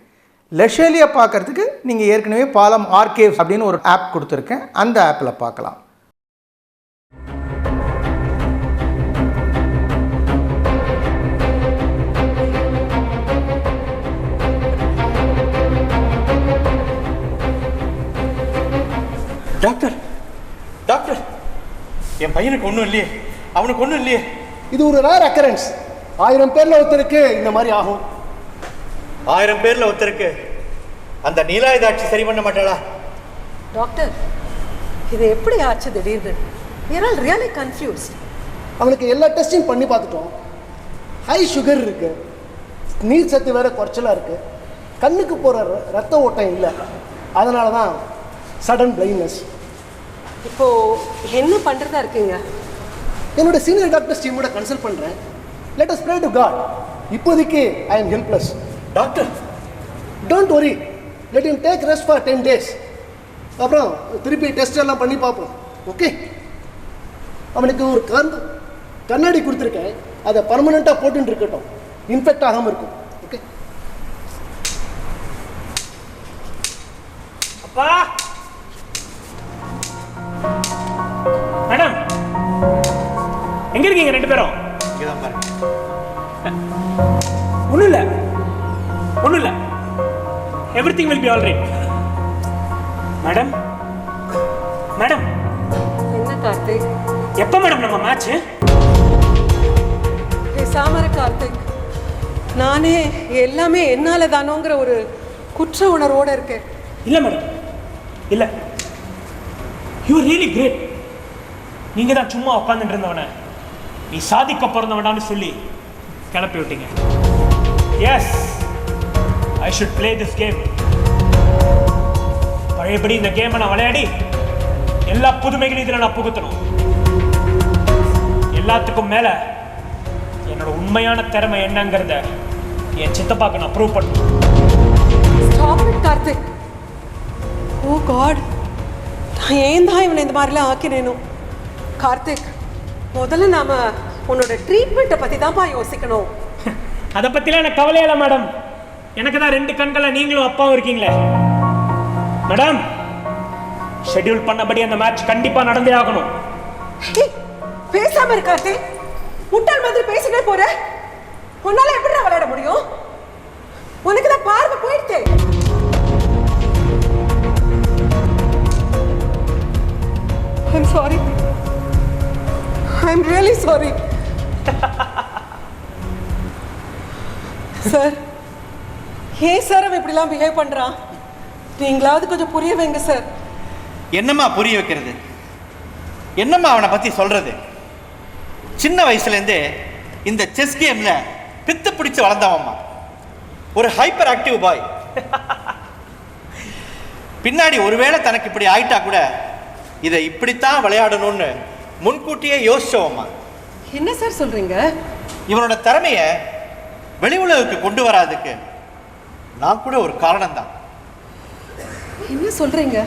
லெஷர்லியாக பார்க்குறதுக்கு நீங்கள் ஏற்கனவே பாலம் ஆர்கேவ்ஸ் அப்படின்னு ஒரு ஆப் கொடுத்துருக்கேன், அந்த ஆப்பில் பார்க்கலாம். டாக்டர், டாக்டர், என் பையனுக்கு ஒன்றும் இல்லையே, அவனுக்கு ஒன்றும் இல்லையே. இது ஒரு ரேர் அக்கரன்ஸ். 1000 பேர்ல ஒருத்தருக்கு இந்த மாதிரி ஆகும். 1000 பேர்ல ஒருத்தருக்கு அந்த நீலாயுதாட்சி சரி பண்ண மாட்டாளா? டாக்டர், இது எப்படி ஆச்சு திடீர்னு? We are all really confused. அவனுக்கு எல்லா டெஸ்டிங் பண்ணி பார்த்துட்டோம். ஹை சுகர் இருக்கு, நீர் சத்து வேற குறைச்சலாக இருக்கு, கண்ணுக்கு போகிற ரத்த ஓட்டம் இல்லை. அதனால தான் சடன் பிளைண்ட்னஸ். இப்போ என்ன பண்ணுறதா இருக்கீங்க? என்னோட சீனியர் டாக்டர்ஸ் டீமோட கன்சல்ட் பண்ணுறேன். Let us pray to God. இப்போதைக்கு I am helpless. Doctor, don't worry, let him take rest for 10 days. அப்புறம் திருப்பி டெஸ்ட் எல்லாம் பண்ணி பார்ப்போம். ஓகே? அவனுக்கு ஒரு கண்ணாடி கொடுத்துருக்கேன், அதை பர்மனெண்ட்டாக போட்டுன்னு இருக்கட்டும், இன்ஃபெக்ட் ஆகாமல் இருக்கும். ஓகே? அப்பா, மேடம், எங்க இருக்கீங்க 2 பேரும்? ஒன்றும் இல்லை, ஒன்றும் இல்லை. Everything will be all right. Madam, madam. என்ன கார்த்திக்? எப்போ மேடம் நம்ம மேட்ச்? பேசாம கார்த்திக், நானே எல்லாமே என்னால தானோங்கிற ஒரு குற்ற உணர்வோட இருக்கேன். இல்லை மேடம், இல்லை. You are really great. நீங்கள் தான் சும்மா உட்காந்துட்டு இருந்தவன நீ சாதிக்க பிறந்தவனான்னு சொல்லி கிளப்பி விட்டீங்க. Yes, I should play this game. பழையபடி இந்த கேமை நான் விளையாடி எல்லா புதுமைகளையும் இதில் நான் புகுத்தணும். எல்லாத்துக்கும் மேல என்னோட உண்மையான திறமை என்னங்கிறத என் சித்தப்பாக்கு நான் ப்ரூவ் பண்ணணும். Stop it Karthik. Oh God, நான் ஏன் தான் இவனை இந்த மாதிரிலாம் ஆக்கினேனோ? கார்த்திக், முதல்ல நாம உன்னோட ட்ரீட்மெண்ட்டை பற்றி தான்ப்பா யோசிக்கணும். அதை பற்றிலாம் எனக்கு கவலையே இல்லை மேடம். எனக்கு தான் 2 கண்களை நீங்களும் அப்பாவும் இருக்கீங்களே. மேடம், ஷெட்யூல் பண்ணபடி அந்த மேட்ச் கண்டிப்பாக நடந்தே ஆகணும். பேசாம இருக்காதே, முட்டாள் மாதிரி பேசினே போற. உன்னால எப்படி விளையாட முடியும்? உனக்கு தான் பார்வை போயிடுதே. I'm sorry. I'm really sorry. Sir, ஏன் சார் அவன் இப்படிலாம் பிஹேவ் பண்றான்? நீங்களாவது கொஞ்சம் புரிய வைங்க சார். என்னம்மா புரிய வைக்கிறது? என்னம்மா அவனை பற்றி சொல்கிறது? சின்ன வயசுலேருந்தே இந்த செஸ் கேமில் பித்து பிடிச்சி வளர்ந்தவம்மா. ஒரு ஹைப்பர் ஆக்டிவ் பாய். பின்னாடி ஒருவேளை தனக்கு இப்படி ஆயிட்டா கூட இதை இப்படித்தான் விளையாடணும்னு முன்கூட்டியே யோசிச்சோம்மா. என்ன சார் சொல்றீங்க? இவனோட திறமையை வெளி உலகுக்கு கொண்டு வராதுக்கு நான் கூட ஒரு காரணம் தான். என்ன சொல்றீங்க?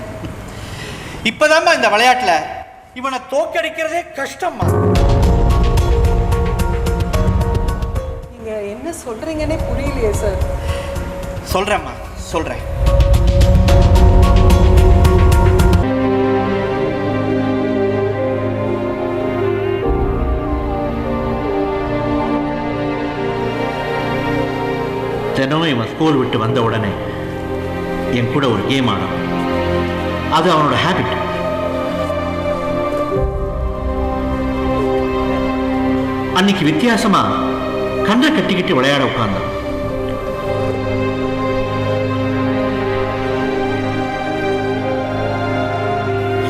இப்பதாம்மா இந்த விளையாட்டுல இவனை தோக்கடிக்கிறதே கஷ்டம்மா. நீங்க என்ன சொல்றீங்கன்னே புரியலையே சார். சொல்றேம்மா, சொல்றேன். தினமும் இவன் ஸ்கூல் விட்டு வந்த உடனே என் கூட ஒரு கேம் ஆடும். அது அவனோட ஹேபிட். அன்னைக்கு வித்தியாசமா கண்ணை கட்டிக்கிட்டு விளையாட உட்கார்ந்தான்.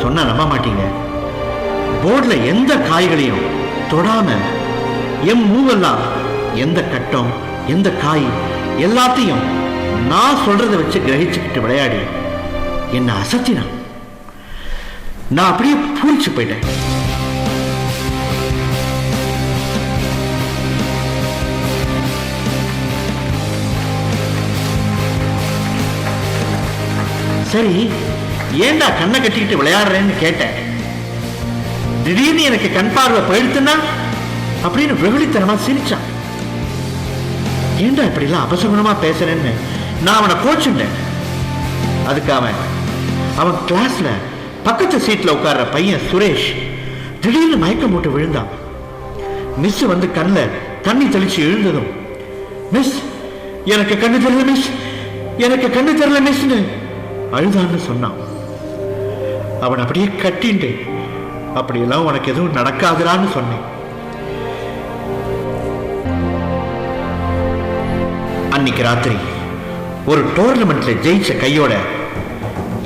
சொன்னா நம்ப மாட்டீங்க, போர்டுல எந்த காய்களையும் தொடாம என் மூவெல்லாம் எந்த கட்டம் எந்த காய் எல்லாத்தையும் நான் சொல்றதை வச்சு கிரகிச்சுக்கிட்டு விளையாடி என்ன அசத்தினான். நான் அப்படியே பூரிச்சு போயிட்டேன். சரி, ஏண்டா கண்ணை கட்டிக்கிட்டு விளையாடுறேன்னு கேட்டேன். திடீர்னு எனக்கு கண் பார்வை போயிடுத்துன்னா அப்படின்னு வெகுளித்தனமா சிரிச்சான். ஏண்டா இப்படிலாம் அபசகுணமா பேசுறேன்னு நான் அவனை கோச்சுட்டேன். அதுக்கு அவன் கிளாஸ்ல பக்கத்து சீட்ல உட்கார்ற பையன் சுரேஷ் திடீர்னு மயக்கம் போட்டு விழுந்தான். மிஸ் வந்து கண்ணில் தண்ணி தெளிச்சு எழுந்ததும், மிஸ் எனக்கு கண்ணு தெரியல மிஸ், எனக்கு கண்ணு தெரியல மிஸ்ன்னு அழுதான்னு சொன்னான். அவன் அப்படியே கட்டிண்டு, அப்படியெல்லாம் உனக்கு எதுவும் நடக்காதுடான்னு சொன்னேன். அன்னைக்கு ராத்திரி ஒரு டோர்னமெண்ட்ல ஜெயிச்ச கையோட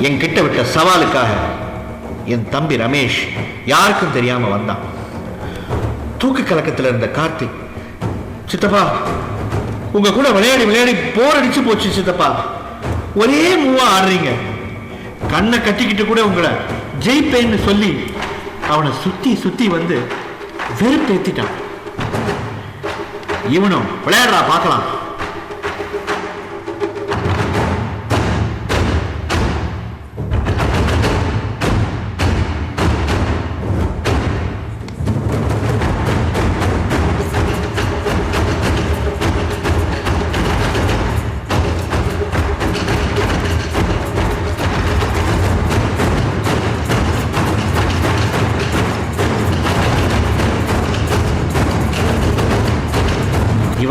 என்கிட்ட விட்ட சவாலுக்காக என் தம்பி ரமேஷ் யாருக்கும் தெரியாம வந்தான். தூக்கு கலக்கத்தில் இருந்த கார்த்திக், சித்தப்பா உங்க கூட விளையாடி விளையாடி போர் அடிச்சு போச்சு சித்தப்பா, ஒரே மூவா ஆடுறீங்க, கண்ணை கட்டிக்கிட்டு கூட உங்களை ஜெயிப்பேன்னு சொல்லி அவனை சுத்தி சுத்தி வந்து வெறுப்பேத்திட்டான். இவனும் விளையாடுறா பார்க்கலாம்.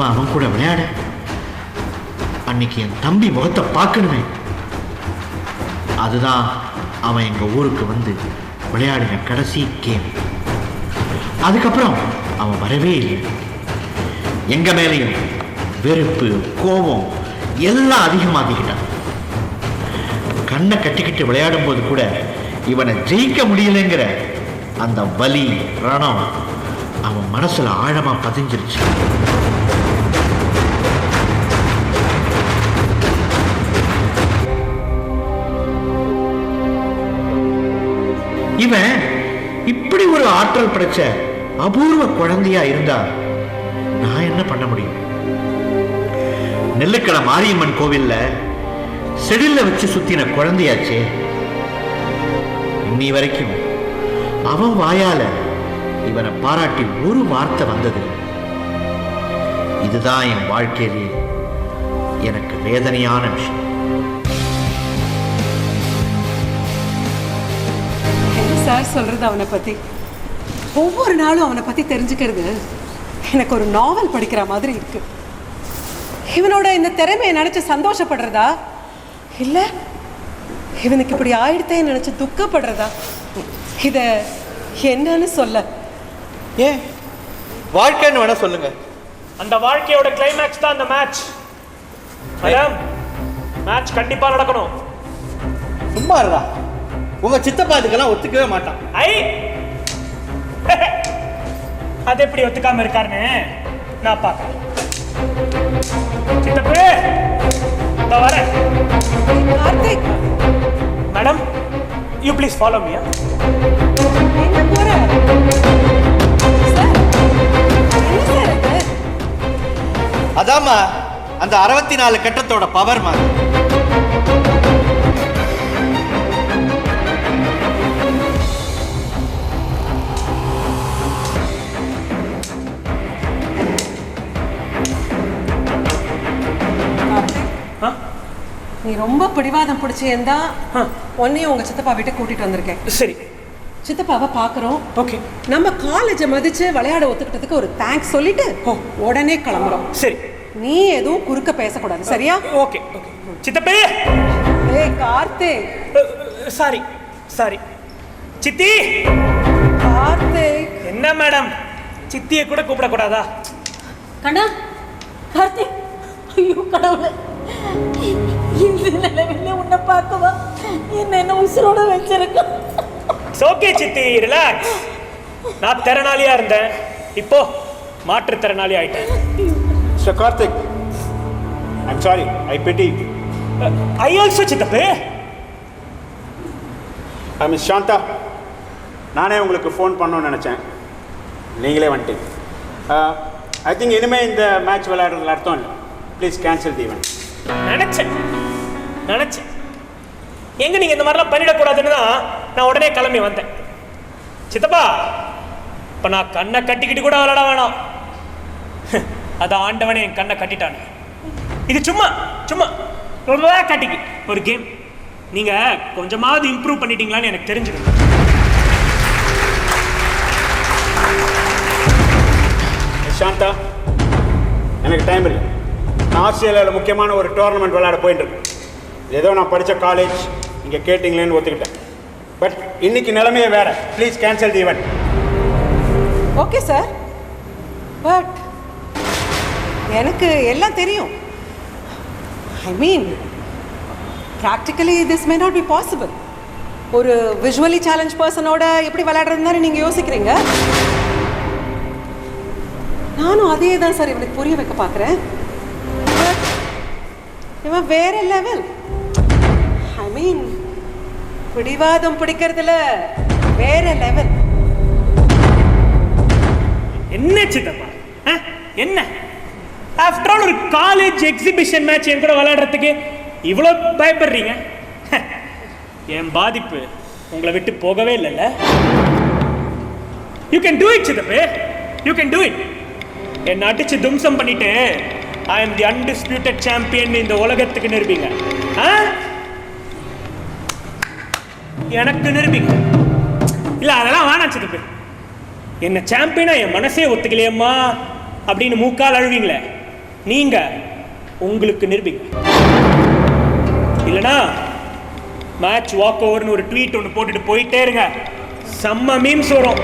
அவன் கூட விளையாட அன்னைக்கு என் தம்பி முகத்தை பார்க்கணுமே, அதுதான் அவன் எங்க ஊருக்கு வந்து விளையாடின கடைசி கேம். அதுக்கப்புறம் அவன் வரவே இல்லை. எங்க மேலையும் வெறுப்பு கோபம் எல்லாம் அதிகமாகிக்கிட்டான். கண்ணை கட்டிக்கிட்டு விளையாடும் போது கூட இவனை ஜெயிக்க முடியலைங்கிற அந்த வலி ரணம் அவன் மனசுல ஆழமா பதிஞ்சிருச்சு. இவன் இப்படி ஒரு ஆற்றல் படைச்ச அபூர்வ குழந்தையா இருந்தா நான் என்ன பண்ண முடியும்? நெல்லுக்கடை மாரியம்மன் கோவில்ல செடில்ல வச்சு சுத்தின குழந்தையாச்சே. இன்னி வரைக்கும் அவன் வாயால இவனை பாராட்டி ஒரு வார்த்தை வந்தது. இதுதான் என் வாழ்க்கையிலே எனக்கு வேதனையான விஷயம். சார் சொல்றது அவனை பத்தி ஒவ்வொரு நாளும் அவனை பத்தி தெரிஞ்சுக்கிறது எனக்கு ஒரு நாவல் படிக்கிற மாதிரி இருக்கு. இவனோட இந்த திறமையை நினைச்சு சந்தோஷப்படுறதா இல்ல இவனுக்கு இப்படி ஆயிடுத்தேன்னு நினைச்சு துக்கப்படுறதா? இத என்னன்னு சொல்ல. ஏன் வாழ்க்கைன்னு வேணா சொல்லுங்க. அந்த வாழ்க்கையோட கிளைமேக்ஸ் தான் அந்த மேட்ச். மேடம், மேட்ச் கண்டிப்பா நடக்கணும். சும்மா இருடா, உங்க சித்தப்பா இதுக்கெல்லாம் ஒத்துக்கவே மாட்டான். ஐ அது எப்படி ஒத்துக்காம இருக்காருன்னு நான் பார்க்கிறேன். சித்தப்பே, இதோ வரேன். Karthik madam you please follow me. அதாம்மா அந்த 64 கட்டத்தோட பவர் மாதிரி. நீ ரொம்ப பிடிவாதம் பிடிச்சிருந்தா உன்னையும் உங்க சித்தப்பா வீட்டுக்கு கூட்டிட்டு வந்திருக்கேன். சரி, சித்தப்பாவை பார்க்குறோம். ஓகே. நம்ம காலேஜை மதிச்சு விளையாட ஒத்துக்கிட்டதுக்கு ஒரு தேங்க்ஸ் சொல்லிட்டு உடனே கிளம்புறோம். சரி, நீ எதுவும் குறுக்க பேசக்கூடாது, சரியா? Okay okay. சித்தப்பே. ஏய் கார்த்திக். Sorry sorry. சித்தி. கார்த்திக். என்ன மேடம், சித்தியை கூட கூப்பிடக்கூடாதா? கண்ணா, கார்த்திக், ஐயோ கடவுளே, இந்த நிலைமையில உன்னை பார்க்கவா என்ன உசுரோட வச்சிருக்க? ஓகே சித்தி, ரிலாக்ஸ். நான் திறனாளியா இருந்தேன், இப்போ மாற்றுத்திறனாளி ஆயிட்டேன். Mister Karthik, I'm sorry, I pity. I also சித்தப்பே. மிஸ் சாந்தா, நானே உங்களுக்கு ஃபோன் பண்ணணும்னு நினச்சேன், நீங்களே வந்துட்டீங்க. ஐ திங்க் இனிமேல் இந்த மேட்ச் விளையாடுறதுல அர்த்தம் இல்லை. Please cancel the event. நினச்சேன் எங்க நீங்க இந்த மாதிரிலாம் பண்ணிடக்கூடாதுன்னு தான் நான் உடனே கிளம்பி வந்தேன். சித்தப்பா, இப்போ நான் கண்ணை கட்டிக்கிட்டு கூட விளையாட வேணாம். அதை ஆண்டவனே என் கண்ணை கட்டிட்டானு. இது சும்மா சும்மா ரொம்ப கட்டிக்கு ஒரு கேம். நீங்க கொஞ்சமாவது இம்ப்ரூவ் பண்ணிட்டீங்களான்னு எனக்கு தெரிஞ்சுக்கணும். சாந்தா, எனக்கு டைம் இல்லை. நான் ஆஸ்திரேலியாவில் முக்கியமான ஒரு டோர்னமெண்ட் விளையாட போயிட்டு இருக்கேன். ஏதோ நான் படித்த காலேஜ் இங்கே கேட்டிங்களேன்னு ஒத்துக்கிட்டேன். பட் இன்னைக்கு நிலைமையே வேற. Please cancel the event. Okay sir, but எனக்கு எல்லாம் தெரியும். I mean practically this may not be possible. ஒரு விஷுவலி சேலஞ்ச் பர்சனோட எப்படி விளையாடுறதுன்னு நீங்கள் யோசிக்கிறீங்க. நானும் அதே தான் சார் இவனுக்கு புரிய வைக்க பார்க்குறேன். இவன் வேற லெவல். ஐ மீன் பிடிவாதம் பிடிக்கிறதுல வேற லெவல். என்ன சித்தப்பா, என்ன ஆஃப்டர் ஆல் ஒரு காலேஜ் எக்ஸிபிஷன் மேட்ச் என் கூட விளையாடுறதுக்கு இவ்வளோ பயப்படுறீங்க? என் பாதிப்பு உங்களை விட்டு போகவே இல்லைல்ல. யூ கேன் டூ இட் சித்தப்பே, யூ கேன் டூ இட். என்னை அடிச்சு தும்சம் பண்ணிட்டு I am the undisputed champion இந்த உலகத்துக்கு நிரூபிங்க. எனக்கு நிரூபிங்க. இல்லை அதெல்லாம் வேணாம் சித்தப்பே. என்ன சாம்பியனா என் மனசே ஒத்துக்கலையம்மா அப்படின்னு மூக்கால் அழுவீங்களே, நீங்க உங்களுக்கு நிரூபிங்க. இல்லைனா மேட்ச் வாக் ஓவர்னு ஒரு ட்வீட் ஒன்று போட்டுட்டு போயிட்டே இருங்க. செம்ம மீம்ஸ் வரும்.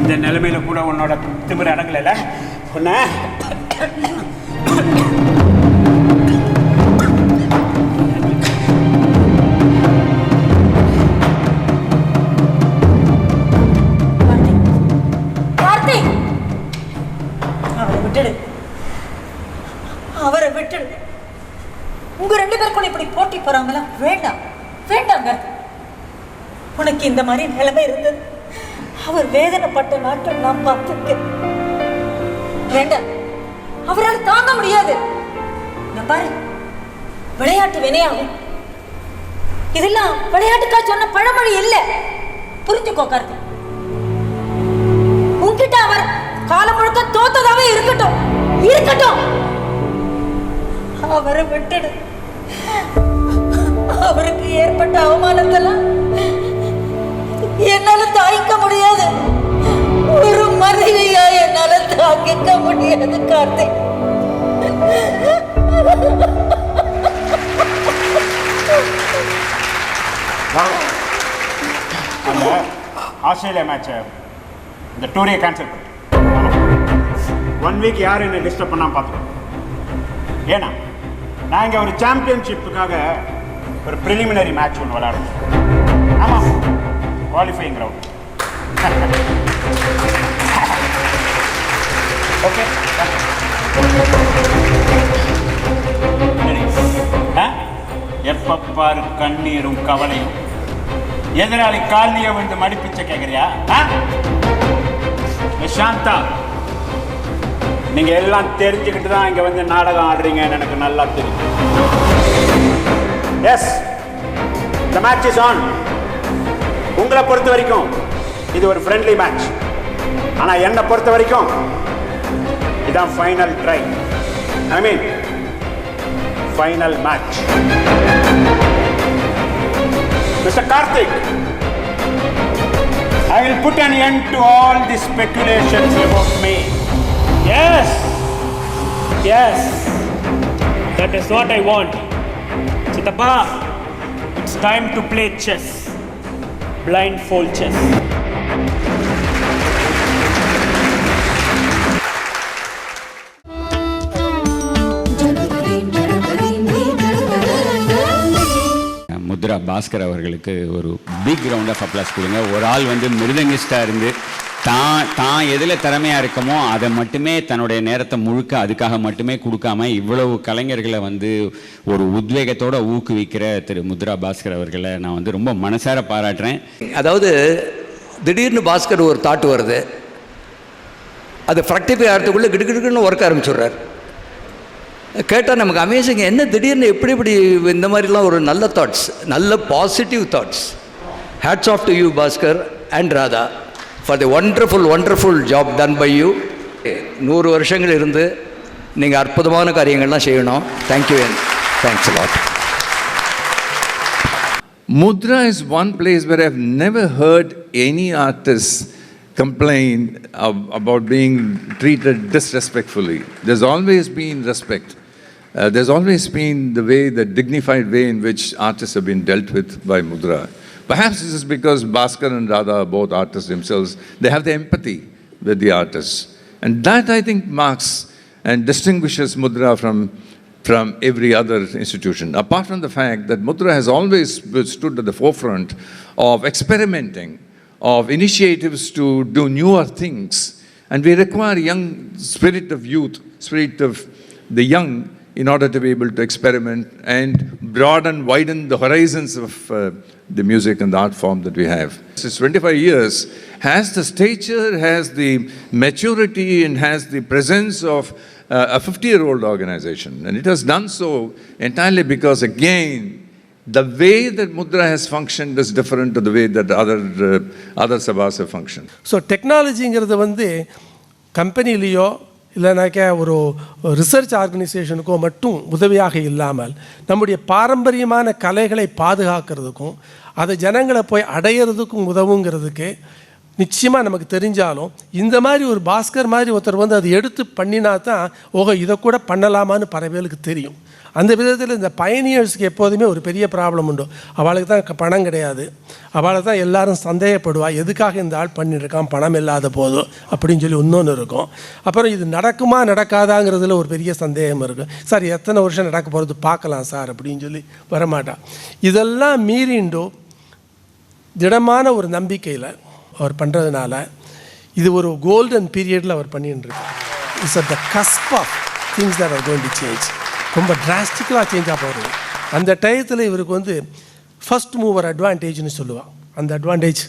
இந்த நிலைமையில கூட உன்னோட திமிர அடங்கல உன்ன. அவரை விட்டுடு. உங்க 2 பேருக்கும் இப்படி போட்டி போறாங்களா? வேண்டாம் வேண்டாங்க. உனக்கு இந்த மாதிரி நிலைமை இருந்தது, அவர் வேதனைப்பட்ட நாட்கள் நான் பார்த்துருக்கேன். வேண்டாம், அவரால் தாங்க முடியாது. பாரு, விளையாட்டு வினையாகும். இதெல்லாம் விளையாட்டுக்கா சொன்ன பழமொழி இல்லை. புரிஞ்சுக்கோ கார்த்திக். உன்கிட்ட அவர் காலம் முழுக்க தோத்ததாவே இருக்கட்டும் இருக்கட்டும். அவரை விட்டுடு. அவருக்கு ஏற்பட்ட அவமானத்தெல்லாம் என்னால தாங்கிக்க முடியாது. ஒரு மனைவியா என்னால தாங்கிக்க முடியாது கார்த்திக். அந்த ஆஸ்திரேலியா மேட்ச் இந்த டூரே கேன்சல் பண்ணி 1 வீக் யாரும் என்னை டிஸ்டர்ப் பண்ணாமல் பார்த்துக்கோங்க. ஏன்னா நான் இங்கே ஒரு சாம்பியன்ஷிப்புக்காக ஒரு ப்ரிலிமினரி மேட்ச் ஒன்று விளையாடுறோம். ஆமாம், குவாலிஃபைங் ரவுண்ட். ஓகே. பாரு கண்ணீரும் கவலையும். எதிராளி காலிய விழுந்து மடிப்பிச்ச கேக்குறியா? சாந்தா, நீங்க எல்லாம் தெரிஞ்சுக்கிட்டு தான் இங்க வந்து நாடகம் ஆடுறீங்கன்னு எனக்கு நல்லா தெரியும். Yes, the match is on. உங்களை பொறுத்த வரைக்கும் இது ஒரு ஃப்ரெண்ட்லி மேட்ச். ஆனா என்னை பொறுத்த வரைக்கும் இதான் final try. I mean final match. Mr. Karthik, I will put an end to all the speculations about me. Yes, yes, that is what I want. Chittappa, it's time to play chess, blindfold chess. Mudra Bhaskar அவர்களுக்கு ஒரு big round of applause கொடுங்க. ஒரு ஆள் வந்து மிருதங்கிஸ்டாக இருந்து தான் எதில் திறமையாக இருக்கமோ அதை மட்டுமே தன்னுடைய நேரத்தை முழுக்க அதுக்காக மட்டுமே கொடுக்காம இவ்வளவு கலைஞர்களை வந்து ஒரு உத்வேகத்தோடு ஊக்குவிக்கிற திரு முத்ரா பாஸ்கர் அவர்களை நான் வந்து ரொம்ப மனசார பாராட்டுறேன். அதாவது திடீர்னு பாஸ்கர் ஒரு தாட் வருது, அது ஃப்ரக்டிஃபை ஆகிறதுக்குள்ளே கிடுகிடுக்குன்னு ஒர்க் ஆரம்பிச்சுடுறார். கேட்டால் நமக்கு அமேசிங், என்ன திடீர்னு எப்படி இப்படி இந்த மாதிரிலாம் ஒரு நல்ல தாட்ஸ், நல்ல positive thoughts. Hats off to you Bhaskar and Radha for the wonderful job done by you. 100 வருஷங்கள் இருந்து நீங்கள் அற்புதமான காரியங்கள்லாம் செய்யணும். Thank you and thanks a lot. Mudra is one place where I've never heard any artist complain about being treated disrespectfully. There's always been respect. There's always been the way, the dignified way in which artists have been dealt with by Mudra. Perhaps this is because Bhaskar and Radha are both artists themselves. They have the empathy with the artists. And that, I think, marks and distinguishes Mudra from every other institution. Apart from the fact that Mudra has always stood at the forefront of experimenting, of initiatives to do newer things. And we require young spirit of youth, spirit of the young, in order to be able to experiment and broaden, widen the horizons of the music and the art form that we have. Since 25 years, has the stature, has the maturity, and has the presence of a 50-year-old organization. And it has done so entirely because, again, the way that Mudra has functioned is different to the way that other sabhas have functioned. So டெக்னாலஜிங்கிறது வந்து கம்பெனிலேயோ இல்லைனாக்கா ஒரு research ஆர்கனைசேஷனுக்கோ மட்டும் உதவியாக இல்லாமல் நம்முடைய பாரம்பரியமான கலைகளை பாதுகாக்கிறதுக்கும் அதை ஜனங்களை போய் அடையிறதுக்கும் உதவுங்கிறதுக்கு நிச்சயமாக நமக்கு தெரிஞ்சாலும் இந்த மாதிரி ஒரு பாஸ்கர் மாதிரி ஒருத்தர் வந்து அதை எடுத்து பண்ணினா தான் ஓஹோ இதை கூட பண்ணலாமான்னு பல பேருக்கு தெரியும். அந்த விதத்தில் இந்த பயனியர்ஸ்க்கு எப்போதுமே ஒரு பெரிய ப்ராப்ளம் உண்டு. அவளுக்கு தான் பணம் கிடையாது, அவளை தான் எல்லாரும் சந்தேகப்படுவா, எதுக்காக இந்த ஆள் பண்ணிட்டுருக்கான், பணம் இல்லாத போதும் அப்படின்னு சொல்லி இன்னொன்று இருக்கும். அப்புறம் இது நடக்குமா நடக்காதாங்கிறதுல ஒரு பெரிய சந்தேகம் இருக்கும். சார் எத்தனை வருஷம் நடக்க போகிறது பார்க்கலாம் சார் அப்படின்னு சொல்லி வரமாட்டான். இதெல்லாம் மீறிண்டு திடமான ஒரு நம்பிக்கையில் அவர் பண்ணுறதுனால இது ஒரு கோல்டன் பீரியடில் அவர் பண்ணிட்டு இருக்கார். It's at the cusp of things that are going to change. ரொம்ப டிராஸ்டிக்கலாக சேஞ்சாக போகிறது. அந்த டயத்தில் இவருக்கு வந்து ஃபஸ்ட் மூவர் அட்வான்டேஜ்னு சொல்லுவாள். அந்த அட்வான்டேஜ்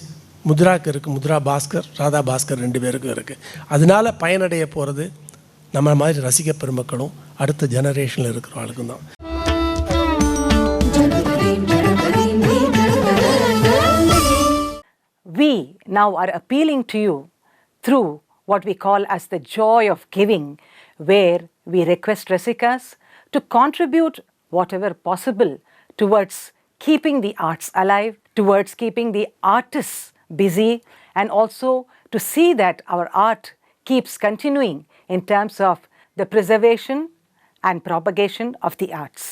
முத்ராவுக்கு இருக்குது. முத்ரா பாஸ்கர், ராதா பாஸ்கர் 2 பேருக்கும் இருக்குது. அதனால் பயனடைய போகிறது நம்ம மாதிரி ரசிக பெருமக்களும் அடுத்த ஜெனரேஷனில் இருக்கிறவங்களுக்கும் தான். We now are appealing to you through what we call as the joy of giving, where we request Rasikas to contribute whatever possible towards keeping the arts alive, towards keeping the artists busy, and also to see that our art keeps continuing in terms of the preservation and propagation of the arts.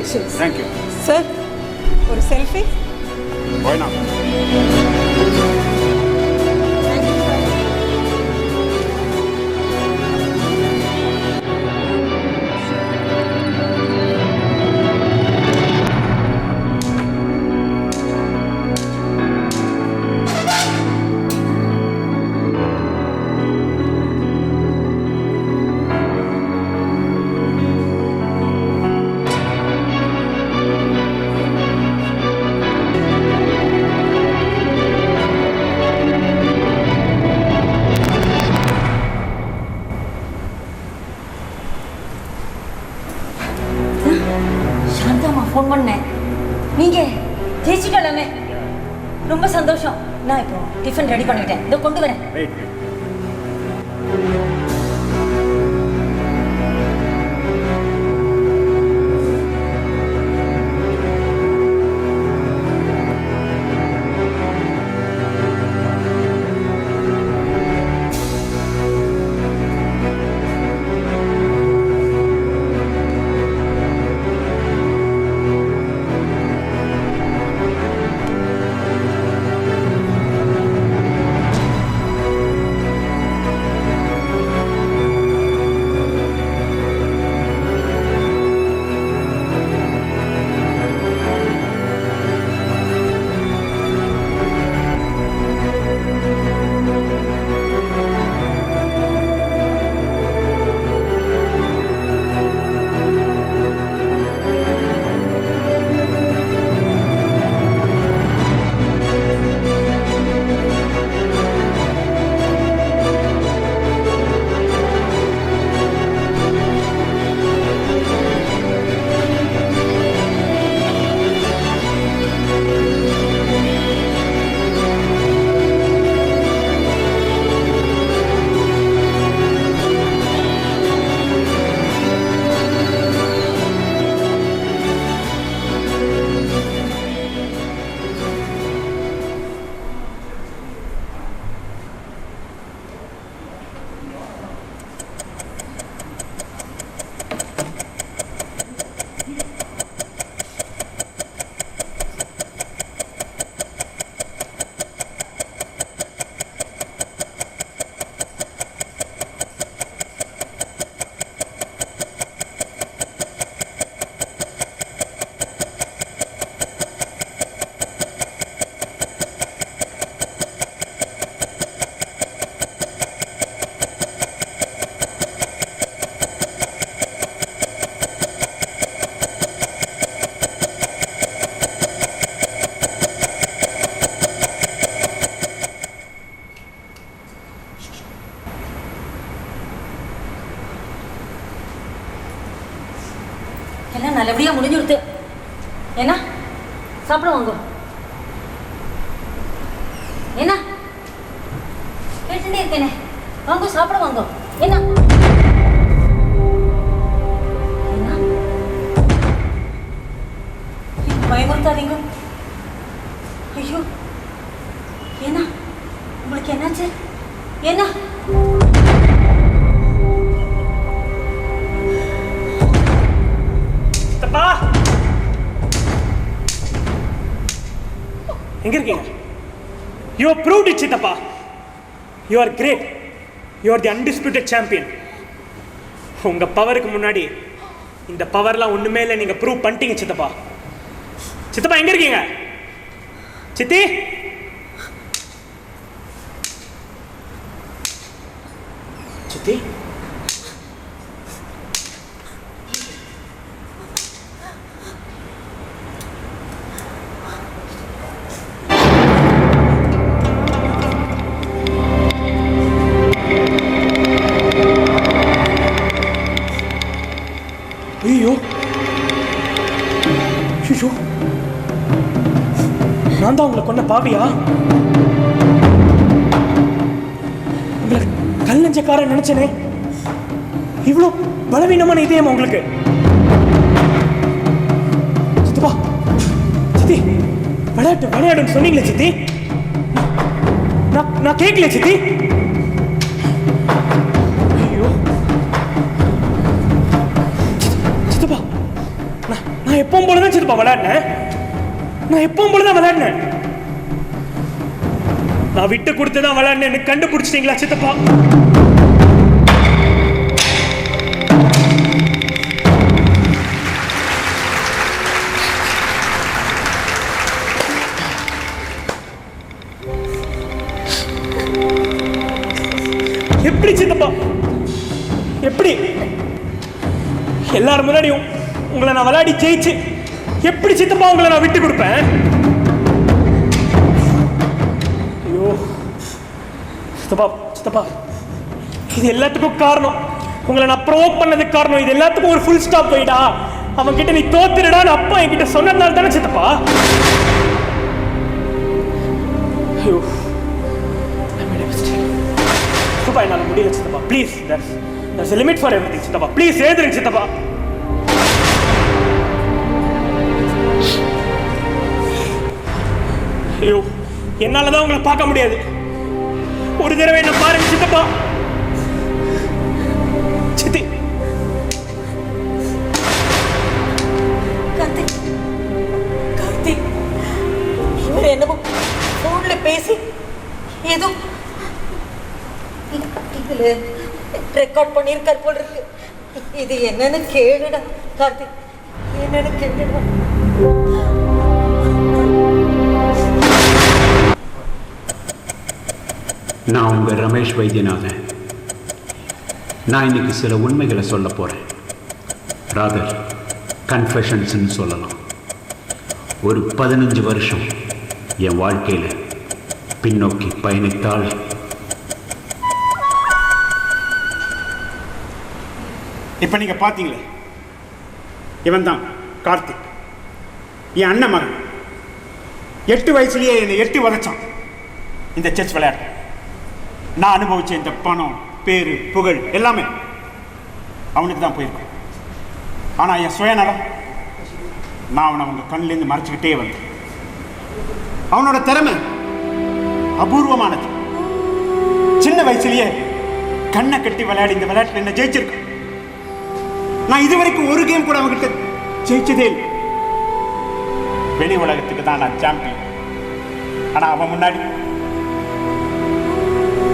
Congratulations. Thank you sir, ஒரு selfie. போய் நான் சாந்தாமா phone பண்ணேன். நீங்க ஜெயிச்சுட்டலாமே, ரொம்ப சந்தோஷம். நான் இப்போ tiffin ready பண்ணிட்டேன், இதோ கொண்டு வரேன். எல்லாம் நல்லபடியா முடிஞ்சுடுத்து. என்ன சாப்பிட வாங்க. என்ன கேட்டுட்டே இருக்கேனே, வாங்க சாப்பிட வாங்க. என்ன பயமுறுத்தாதீங்க. ஐயோ, என்ன உங்களுக்கு என்னாச்சு? என்ன எங்க இருக்கீங்க? You have proved it, சித்தப்பா. You are great. You are the undisputed champion. உங்க பவருக்கு முன்னாடி இந்த பவர்லாம் ஒண்ணுமே இல்லை. நீங்க ப்ரூவ் பண்ணிட்டீங்க சித்தப்பா. சித்தப்பா எங்க இருக்கீங்க? சித்தி, சித்தி, ஐயோ ஐயோ, நான் தான் உங்களை கொன்ன பாவியா? உங்களை கல் நெஞ்சக்காரன் நினைச்சனே. இவ்வளோ பலவீனமான இதயமா உங்களுக்கு? சித்தப்பா, சித்தி, விளையாடுன்னு சொன்னீங்களே சித்தி. நான் கேட்கல சித்தி. ஐயோ சித்தப்பா, நான் நான் எப்பவும் போலதான் சித்தப்பா விளையாடினேன். நான் எப்பவும் போலதான் விளையாடினேன். நான் விட்டு கொடுத்து தான் விளையாடினேன்னு கண்டுபிடிச்சிட்டீங்களா சித்தப்பா? எப்படி சித்தப்பா? எப்படி எல்லாரும் முன்னாடியும் உங்களை நான் விளையாடி ஜெயிச்சு எப்படி சித்தப்பா உங்களை நான் விட்டு கொடுப்பேன்? ஐயோ சித்தப்பா, சித்தப்பா, இது எல்லாத்துக்கும் காரணம் உங்களை நான் ப்ரோவோக் பண்ணதுக்கு காரணம். இது எல்லாத்துக்கும் ஒரு ஃபுல் ஸ்டாப் வைடா, அவன் கிட்ட நீ தோத்துடுடான்னு அப்பா என்கிட்ட சொன்னதுனால தானே சித்தப்பா. ஐயோ சித்தப்பா, என்னால முடியல சித்தப்பா. Please, there's a limit for everything சித்தப்பா. ப்ளீஸ் எழுதுறேன் சித்தப்பா. ஐயோ என்னாலதான் உங்களை பார்க்க முடியாது. ஒரு தடவை என்ன பாருங்க சித்தப்பா. சித்தி, கார்த்திக், கார்த்திக், இவர் என்னமோ போன்ல பேசி ஏதோ இதுல ரெக்கார்ட் பண்ணியிருக்கார் போல இருக்கு. இது என்னன்னு கேளுடா கார்த்திக், என்னன்னு கேளுடா. நான் உங்க ரமேஷ் வைத்தியநாதன். நான் இன்னைக்கு சில உண்மைகளை சொல்ல போறேன். ராதர் கன்ஃபெஷன்ஸ்னு சொல்லலாம். ஒரு 15 வருஷம் என் வாழ்க்கையில் பின்னோக்கி பயணித்தால் இப்போ நீங்க பார்த்தீங்களே, இவன் தான் கார்த்திக், என் அண்ணன் மகன். 8 வயசுலயே என்னை 8 வதச்சான் இந்த செஸ் விளையாட்டு. நான் அனுபவிச்ச இந்த பணம், பேரு, புகழ் எல்லாமே அவனுக்கு தான் போயிருக்கும். ஆனால் என் சுயநலம் நான் அவனை அவங்க கண்ணிலேருந்து மறைச்சிக்கிட்டே வந்தேன். அவனோட திறமை அபூர்வமானது. சின்ன வயசுலயே கண்ணை கட்டி விளையாடி இந்த விளையாட்டில் என்ன ஜெயிச்சிருக்கேன். நான் இதுவரைக்கும் ஒரு கேம் கூட அவன்கிட்ட ஜெயிச்சதே இல்லை. வெளி உலகத்துக்கு தான் நான் சாம்பியன். ஆனால் அவன் முன்னாடி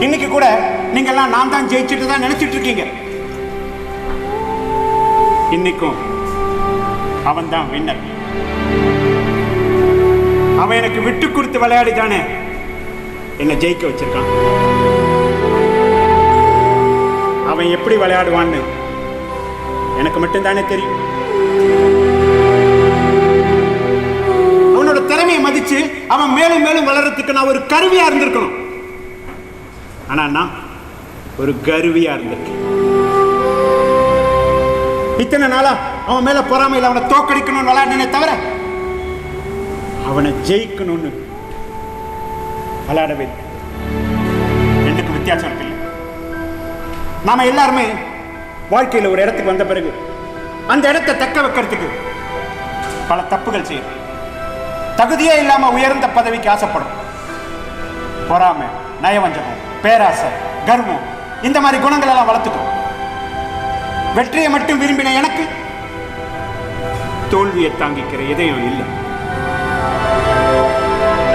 இன்னைக்கு கூட நீங்கெல்லாம் நான் தான் ஜெயிச்சுட்டு தான் நினைச்சிட்டு இருக்கீங்க. இன்னைக்கும் அவன் தான் வின்னர். அவன் எனக்கு விட்டு கொடுத்து விளையாடி தானே என்னை ஜெயிக்க வச்சிருக்கான். அவன் எப்படி விளையாடுவான்னு எனக்கு மட்டும்தானே தெரியும். அவனோட திறமையை மதிச்சு அவன் மேலும் மேலும் வளர்றதுக்கு நான் ஒரு கருவியா இருந்திருக்கணும். ஆனா நான் ஒரு கருவியா இருந்திருக்கேன். இத்தனை நாளா அவன் மேல பொறாமையில் அவனை தோக்கடிக்கணும்னு விளையாடினே தவிர அவனை ஜெயிக்கணும்னு விளையாடவே இல்லை. ரெண்டுக்கு வித்தியாசம் இருக்கு. நாம எல்லாருமே வாழ்க்கையில் ஒரு இடத்துக்கு வந்த பிறகு அந்த இடத்தை தக்க வைக்கிறதுக்கு பல தப்புகள் செய்யும். தகுதியே இல்லாம உயர்ந்த பதவிக்கு ஆசைப்படும். பொறாமை, நயவஞ்சகம், பேராசை, கர்வம், இந்த மாதிரி குணங்கள் எல்லாம் வளர்த்துக்கும். வெற்றியை மட்டும் விரும்பின எனக்கு தோல்வியை தாங்கிக்கிற இதயம் இல்லை.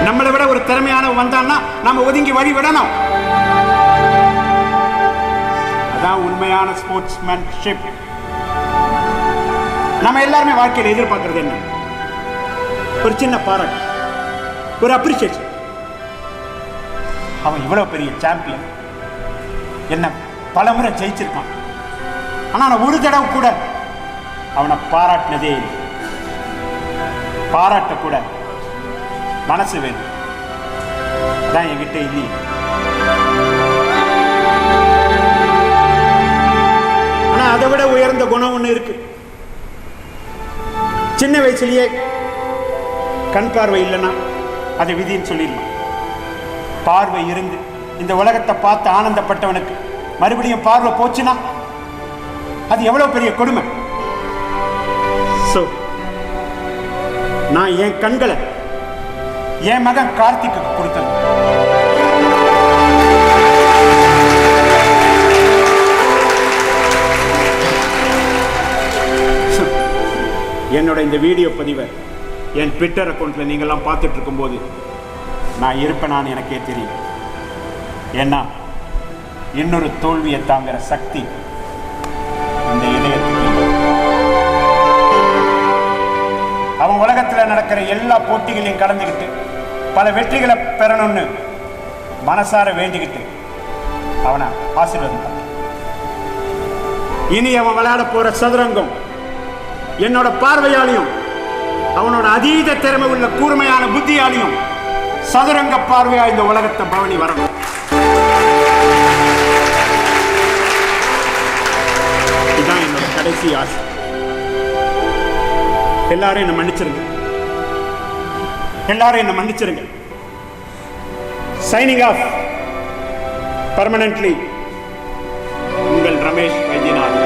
நம்மளை விட ஒரு திறமையானவன் வந்தான்னா நாம ஒதுங்கி வழி விடணும். அதான் உண்மையான ஸ்போர்ட்ஸ்மேன்ஷிப். நம்ம எல்லாருமே வாழ்க்கையில் எதிர்பார்க்கறது என்ன? ஒரு சின்ன பாராட்டு, ஒரு அப்ரிசியேஷன். அவன் இவ்வளவு பெரிய சாம்பியன், என்ன பல முறை ஜெயிச்சிருக்கான். ஆனா நான் ஒரு தடவை கூட அவனை பாராட்டினதே இல்லை. பாராட்ட கூட மனசு வேணும். அதான் என்கிட்ட இல்லையே. ஆனா அதை விட உயர்ந்த குணம் ஒண்ணு இருக்கு. சின்ன வயசுலயே கண் பார்வை இல்லைன்னா அதை விதின்னு சொல்லிடலாம். பார்வை இருந்து இந்த உலகத்தை பார்த்து ஆனந்தப்பட்டவனுக்கு மறுபடியும் பார்வை போச்சுன்னா அது எவ்வளவு பெரிய கொடுமை. நான் என் கண்களை என் மகன் கார்த்திக்கு கொடுத்தது. என்னோட இந்த வீடியோ பதிவை என் ட்விட்டர் அக்கௌண்ட்டில் நீங்கள்லாம் பார்த்துட்டு இருக்கும்போது நான் இருப்பேனான்னு எனக்கே தெரியும். ஏன்னா இன்னொரு தோல்வியை தாங்குற சக்தி இந்த இதயத்துக்கு இல்லை. அவன் உலகத்தில் நடக்கிற எல்லா போட்டிகளையும் கடந்துக்கிட்டு பல வெற்றிகளை பெறணும்னு மனசார வேண்டிக்கிட்டு அவனை ஆசீர்வதித்தான். இனி அவன் விளையாட போற சதுரங்கம் என்னோட பார்வையாலையும் அவனோட அதீத திறமை உள்ள கூர்மையான புத்தியாலையும் சதுரங்க பார்வையா இந்த உலகத்தை பவனி வரணும். இதுதான் என்னோட கடைசி ஆசை. எல்லாரும் என்ன மன்னிச்சிருங்க, எல்லாரும் என்ன மன்னிச்சிருங்க. சைனிங் ஆஃப் பர்மனன்ட்லி, உங்கள் ரமேஷ் வைத்தியநாத்.